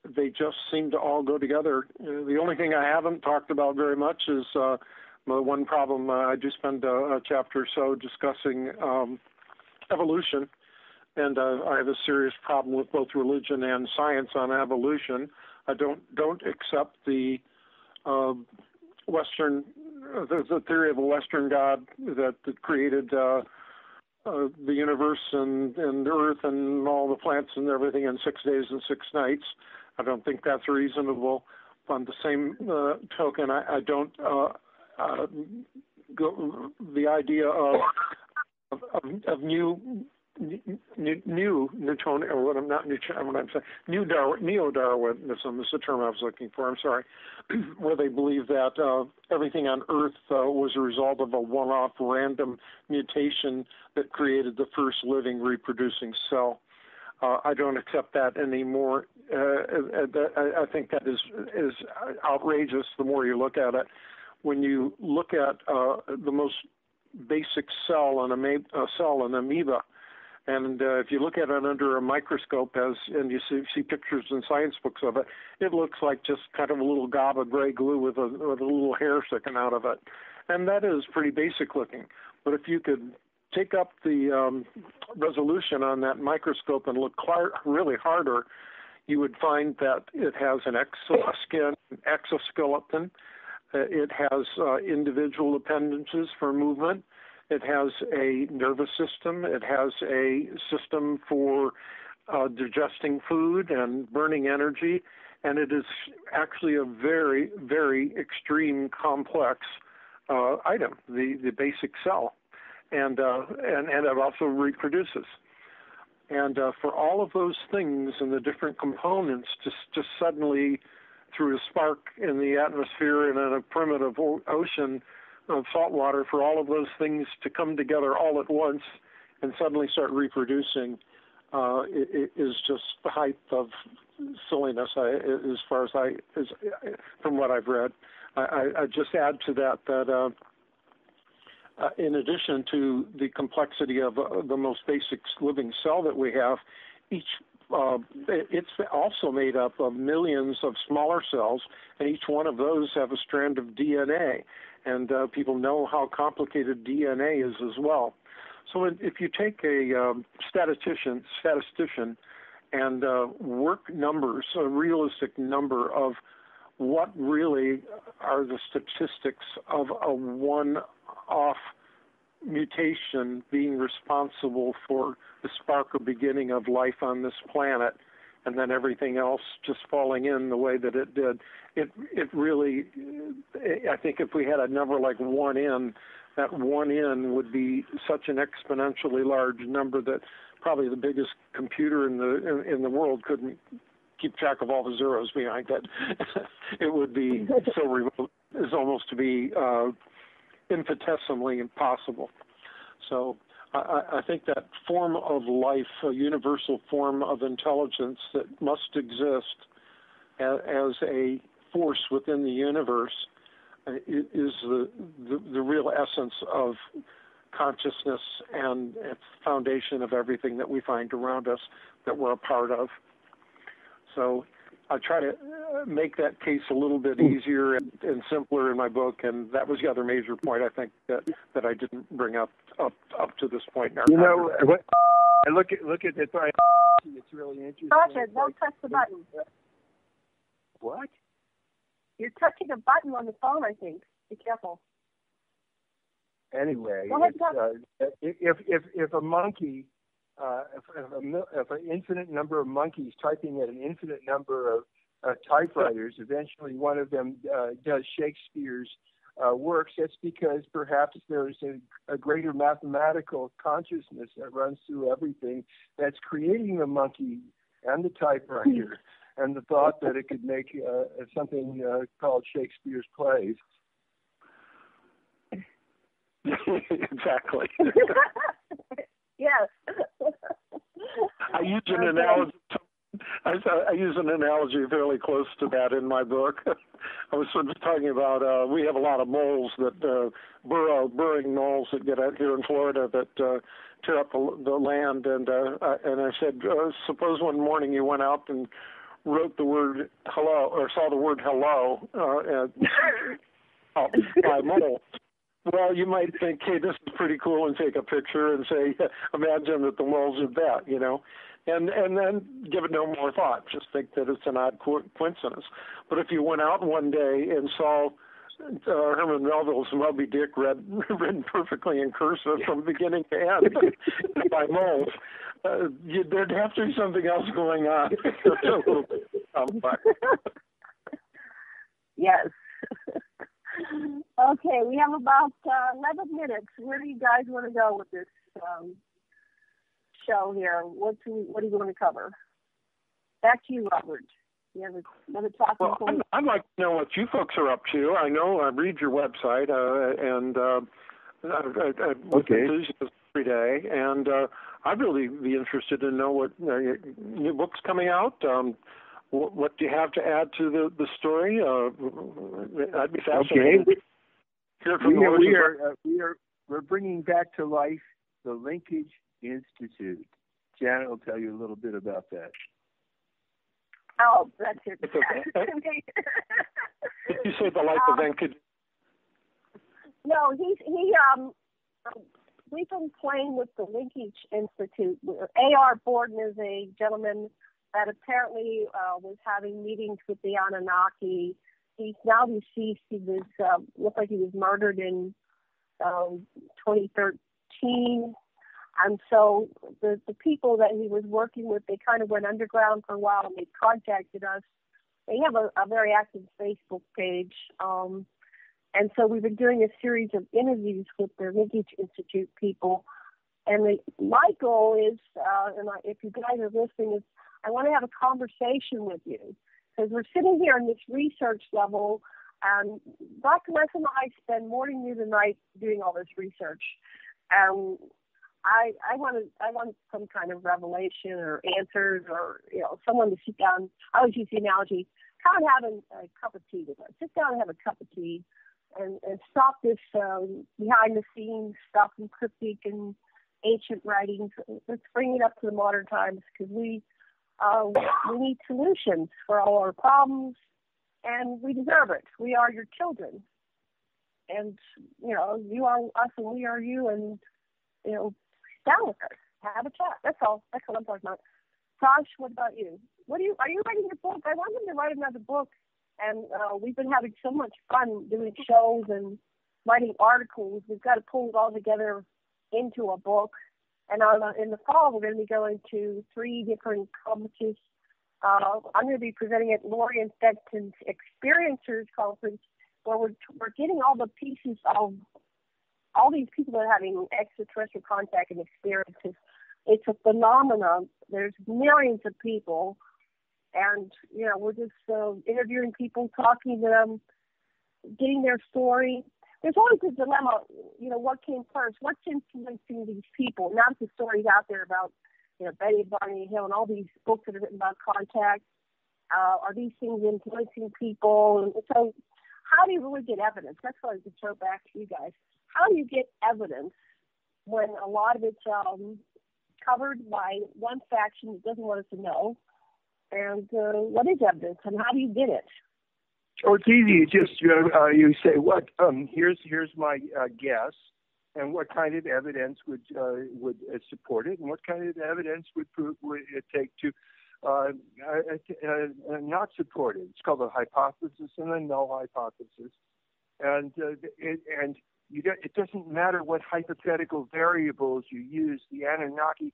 they just seem to all go together. The only thing I haven't talked about very much is One problem, I do spend a chapter or so discussing evolution, and I have a serious problem with both religion and science on evolution. I don't accept the Western, the theory of a Western God that created the universe and the earth and all the plants and everything in 6 days and 6 nights. I don't think that's reasonable. On the same token, I don't go the idea of new Newton, or what I'm not Newton, what I'm saying, neo-Darwinism is the term I was looking for. I'm sorry, where they believe that everything on Earth was a result of a one-off random mutation that created the first living reproducing cell. I don't accept that anymore. I think that is outrageous. The more you look at it, when you look at the most basic cell, an amoeba. And if you look at it under a microscope, and you see pictures in science books of it, it looks like just kind of a little gob of gray glue with a little hair sticking out of it. And that is pretty basic looking. But if you could take up the resolution on that microscope and look really harder, you would find that it has an exoskeleton. It has individual appendages for movement. It has a nervous system. It has a system for digesting food and burning energy. And it is actually a very, very extreme complex item, the basic cell. And it also reproduces. And for all of those things and the different components just suddenly, through a spark in the atmosphere and in a primitive ocean of salt water, for all of those things to come together all at once and suddenly start reproducing it is just the height of silliness, as far as from what I've read. I just add to that in addition to the complexity of the most basic living cell that we have, it's also made up of millions of smaller cells, and each one of those have a strand of DNA. And people know how complicated DNA is as well. So if you take a statistician and work numbers, a realistic number of what really are the statistics of a one-off mutation being responsible for the spark or beginning of life on this planet, and then everything else just falling in the way that it did, it really, I think if we had a number like 1N, that 1N would be such an exponentially large number that probably the biggest computer in the world couldn't keep track of all the zeros behind it. It would be so remote as almost to be infinitesimally impossible. So I think that form of life, a universal form of intelligence that must exist as a force within the universe, is the real essence of consciousness and it's the foundation of everything that we find around us that we're a part of. So I try to make that case a little bit easier and simpler in my book, and that was the other major point I think that I didn't bring up to this point. You know, I look at it, it's really interesting. Roger, don't touch the button. What? You're touching a button on the phone, I think. Be careful. Anyway, if a monkey, if an infinite number of monkeys typing at an infinite number of typewriters, eventually one of them does Shakespeare's works, that's because perhaps there's a greater mathematical consciousness that runs through everything that's creating the monkey and the typewriter and the thought that it could make something called Shakespeare's plays. Exactly. Yes. I use an analogy. I use an analogy fairly close to that in my book. I was sort of talking about we have a lot of moles that burrowing moles that get out here in Florida that tear up the land, and I said, suppose one morning you went out and wrote the word hello or saw the word hello out by moles. Well, you might think, hey, this is pretty cool, and take a picture and say, imagine that the moles did that, and then give it no more thought. Just think that it's an odd coincidence. But if you went out one day and saw Herman Melville's Moby Dick written perfectly in cursive from beginning to end by moles, there'd have to be something else going on. It's a little bit complex. Yes. Okay, we have about 11 minutes. Where do you guys want to go with this show here? What do you want to cover? Back to you, Robert. You have another talking point? I'd like to know what you folks are up to. I know I read your website, and I with enthusiasm every day, and I'd really be interested to know what new books coming out. What do you have to add to the story? I'd be fascinated. Okay. We're bringing back to life the Linkage Institute. Janet will tell you a little bit about that. Oh, that's it. Did you say the life of Linkage? No, we've been playing with the Linkage Institute. A.R. Borden is a gentleman that apparently was having meetings with the Anunnaki. He's now deceased. He was looked like he was murdered in 2013. And so the people that he was working with, they kind of went underground for a while, and they contacted us. They have a very active Facebook page. And so we've been doing a series of interviews with the Linkage Institute people. And my goal is, and if you guys are listening, is I want to have a conversation with you, because we're sitting here on this research level, and Dr. Les and I spend morning, noon, and night doing all this research. I want some kind of revelation or answers, or someone to sit down. I always use the analogy, kind of having a cup of tea with us. Sit down and have a cup of tea, and stop this behind the scenes stuff and cryptic and ancient writings. Let's bring it up to the modern times, because we need solutions for all our problems, and we deserve it. We are your children, and you are us, and we are you, and down with us, have a chat. That's all. That's what I'm talking about. Tosh, what about you? Are you writing a book? I want him to write another book, and we've been having so much fun doing shows and writing articles. We've got to pull it all together into a book. And in the fall, we're going to be going to 3 different conferences. I'm going to be presenting at Lori and Fenton's Experiencers Conference, where we're getting all the pieces of all these people that are having extraterrestrial contact and experiences. It's a phenomenon. There's millions of people, and we're just interviewing people, talking to them, getting their story. There's always a dilemma, what came first? What's influencing these people? Now that the stories out there about, Betty and Barney Hill and all these books that are written about contact, are these things influencing people? And so how do you really get evidence? That's what I would throw back to you guys. How do you get evidence when a lot of it's covered by one faction that doesn't want us to know? And what is evidence, and how do you get it? Oh, it's easy. You just you say, what? Here's my guess, and what kind of evidence would support it, and what kind of evidence would it take to not support it? It's called a hypothesis and a null hypothesis, and it doesn't matter what hypothetical variables you use. The Anunnaki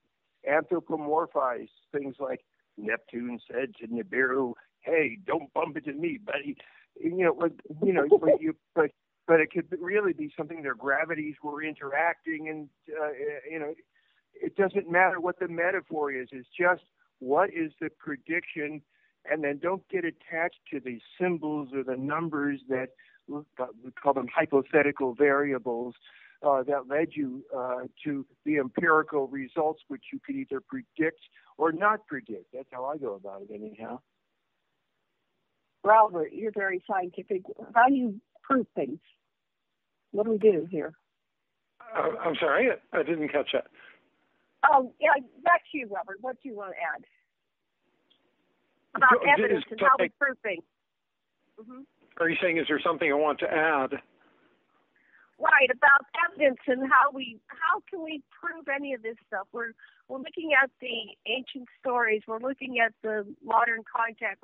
anthropomorphize things like Neptune said to Nibiru, "Hey, don't bump into me, buddy." But it could really be something their gravities were interacting, and it doesn't matter what the metaphor is. It's just what is the prediction, and then don't get attached to the symbols or the numbers that we call them hypothetical variables that led you to the empirical results, which you could either predict or not predict. That's how I go about it, anyhow. Robert, you're very scientific. How do you prove things? What do we do here? I'm sorry, I didn't catch that. Oh, yeah, back to you, Robert. What do you want to add about evidence and how we prove things? Mm-hmm. Are you saying, is there something I want to add? Right, about evidence and how can we prove any of this stuff? We're looking at the ancient stories. We're looking at the modern contact.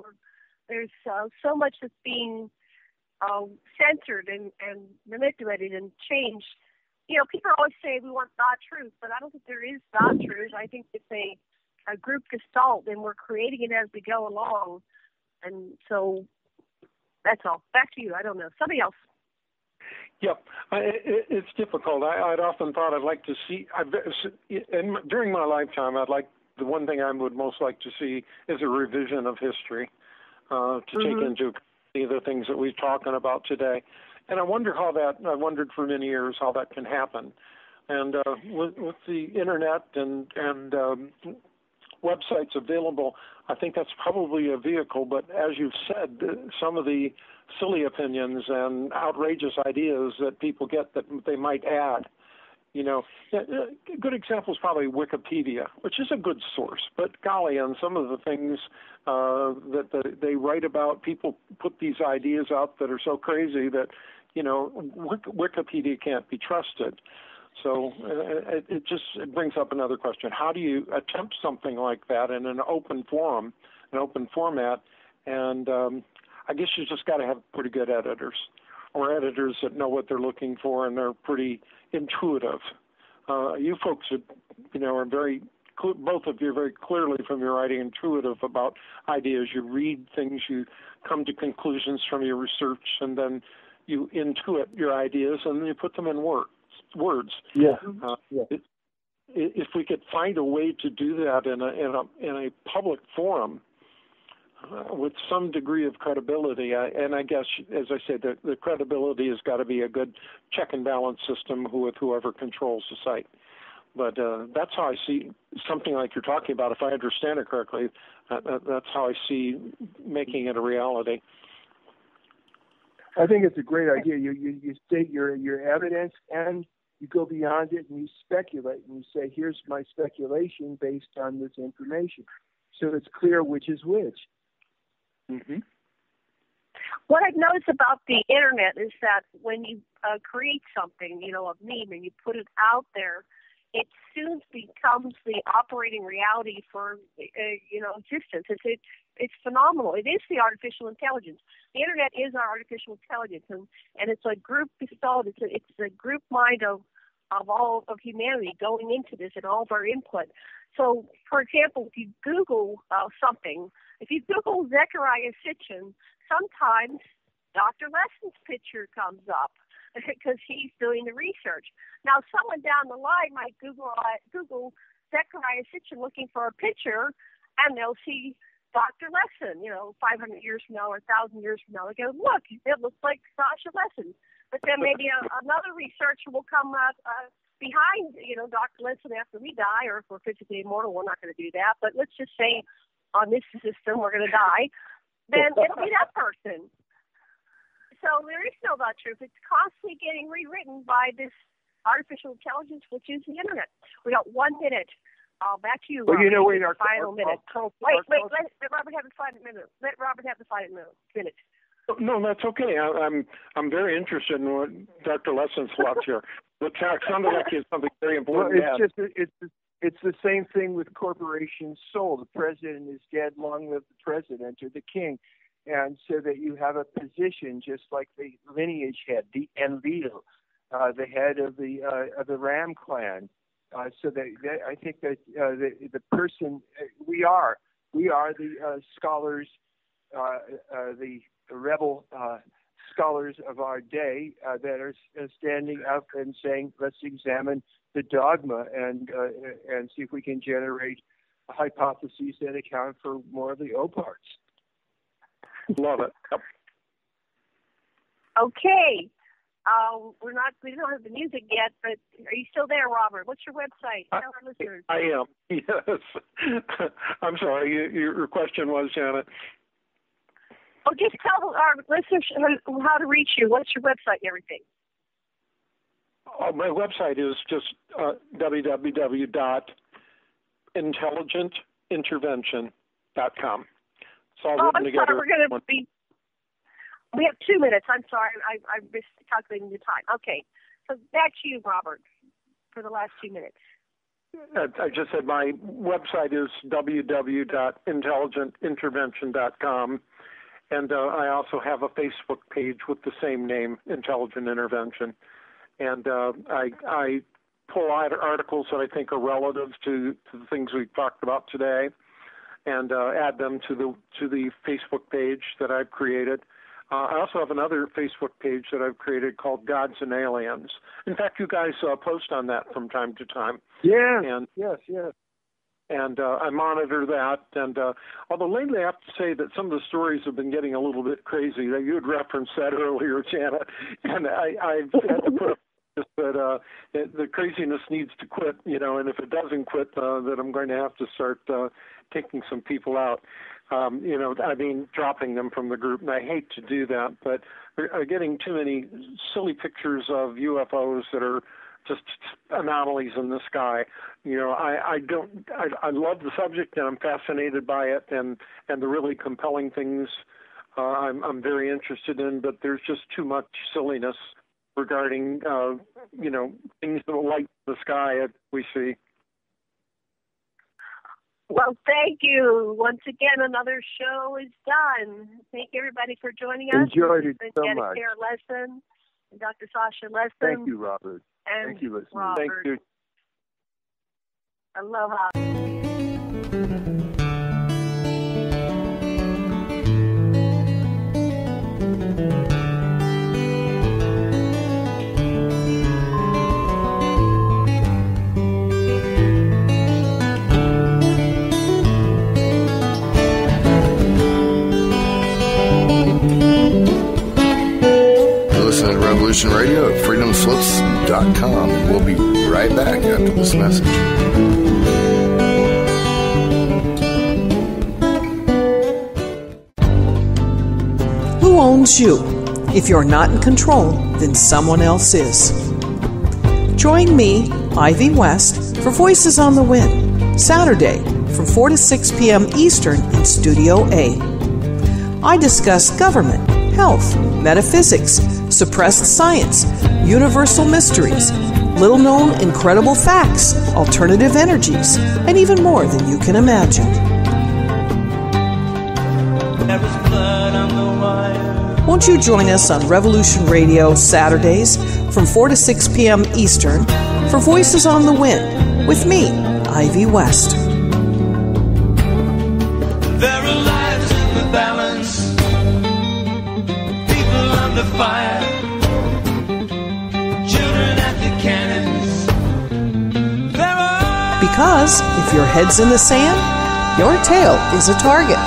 There's so much that's being censored and manipulated and changed. You know, people always say we want God truth, but I don't think there is God truth. I think it's a group gestalt, and we're creating it as we go along. And so that's all. Back to you. I don't know. Somebody else. Yep, it's difficult. I'd often thought I'd like to see, during my lifetime, the one thing I would most like to see is a revision of history to take into the things that we're talking about today. And I wondered for many years how that can happen. And with the internet and websites available, I think that's probably a vehicle. But as you've said, some of the silly opinions and outrageous ideas that people get that they might add, you know, a good example is probably Wikipedia, which is a good source. But golly, on some of the things that they write about, people put these ideas out that are so crazy that, you know, Wikipedia can't be trusted. So it brings up another question. How do you attempt something like that in an open forum, an open format? And I guess you just got to have pretty good editors, or editors that know what they're looking for and they're pretty intuitive. You folks are very, both of you are very clearly from your writing intuitive about ideas. You read things, you come to conclusions from your research, and then you intuit your ideas and then you put them in words. Yeah. If we could find a way to do that in a public forum with some degree of credibility, and I guess, as I said, the credibility has got to be a good check and balance system with whoever controls the site. But that's how I see something like you're talking about. If I understand it correctly, that's how I see making it a reality. I think it's a great idea. You state your evidence, and you go beyond it, and you speculate, and you say, here's my speculation based on this information. So it's clear which is which. Mm-hmm. What I've noticed about the internet is that when you create something, you know, a meme, and you put it out there, it soon becomes the operating reality for, existence. It's phenomenal. It is the artificial intelligence. The internet is our artificial intelligence, and it's a group gestalt. It's a group mind of all of humanity going into this and all of our input. So, for example, if you Google something, if you Google Zecharia Sitchin, sometimes Dr. Lesson's picture comes up because he's doing the research. Now, someone down the line might Google Zecharia Sitchin looking for a picture, and they'll see Dr. Lesson, 500 years from now or 1,000 years from now. They go, look, it looks like Sasha Lesson. But then maybe another researcher will come up behind, Dr. Lesson after we die, or if we're physically immortal, we're not going to do that. But let's just say on this system we're going to die. Then it'll be that person. So there is no God truth. It's constantly getting rewritten by this artificial intelligence, which is the internet. We got 1 minute. Back to you, Robert. Well, wait, our final minute. Wait, let Robert have the 5 minutes. Let Robert have the 5 minutes. No, that's okay. I'm very interested in what Dr. Lesson's thoughts here. What sounded like it's something very important. Well, it's the same thing with corporation soul. The president is dead, long live the president or the king. And so that you have a position just like the lineage head, the Enlil, the head of the Ram clan. So that I think that the person we are the scholars, the rebel scholars of our day that are standing up and saying, let's examine the dogma and see if we can generate hypotheses that account for more of the O parts. Love it. Yep. Okay. We don't have the music yet, but are you still there, Robert? What's your website? Tell our listeners. I am. Yes. I'm sorry. Your question was, Janet. Oh, just tell our listeners how to reach you. What's your website and everything? My website is just www.intelligentintervention.com. It's all written together. We have 2 minutes. I'm sorry. I miscalculated the time. Okay. So back to you, Robert, for the last 2 minutes. I just said my website is www.intelligentintervention.com, and I also have a Facebook page with the same name, Intelligent Intervention. And I pull out articles that I think are relative to the things we've talked about today, and add them to the Facebook page that I've created. I also have another Facebook page that I've created called Gods and Aliens. In fact, you guys post on that from time to time. Yeah. And, yes. And I monitor that. And although lately I have to say that some of the stories have been getting a little bit crazy. You had referenced that earlier, Janet. And I've had to put up that the craziness needs to quit, and if it doesn't quit, that I'm going to have to start taking some people out. Dropping them from the group, and I hate to do that, but we're getting too many silly pictures of UFOs that are just anomalies in the sky. I love the subject, and I'm fascinated by it, and the really compelling things I'm very interested in, but there's just too much silliness regarding, things that light the sky that we see. Well, thank you. Once again, another show is done. Thank everybody for joining us. Enjoyed it so much. Janet Lesson and Dr. Sasha Lesson. Thank you, Robert. And thank you, listeners. Robert. Thank you. Aloha. Revolution Radio at freedomslips.com. We'll be right back after this message. Who owns you? If you're not in control, then someone else is. Join me, Ivy West, for Voices on the Wind, Saturday from 4 to 6 p.m. Eastern in Studio A. I discuss government, health, metaphysics, suppressed science, universal mysteries, little-known incredible facts, alternative energies, and even more than you can imagine. Won't you join us on Revolution Radio Saturdays from 4 to 6 p.m. Eastern for Voices on the Wind with me, Ivy West. There are lives in the balance, people under fire, children at the cannons. Because if your head's in the sand, your tail is a target.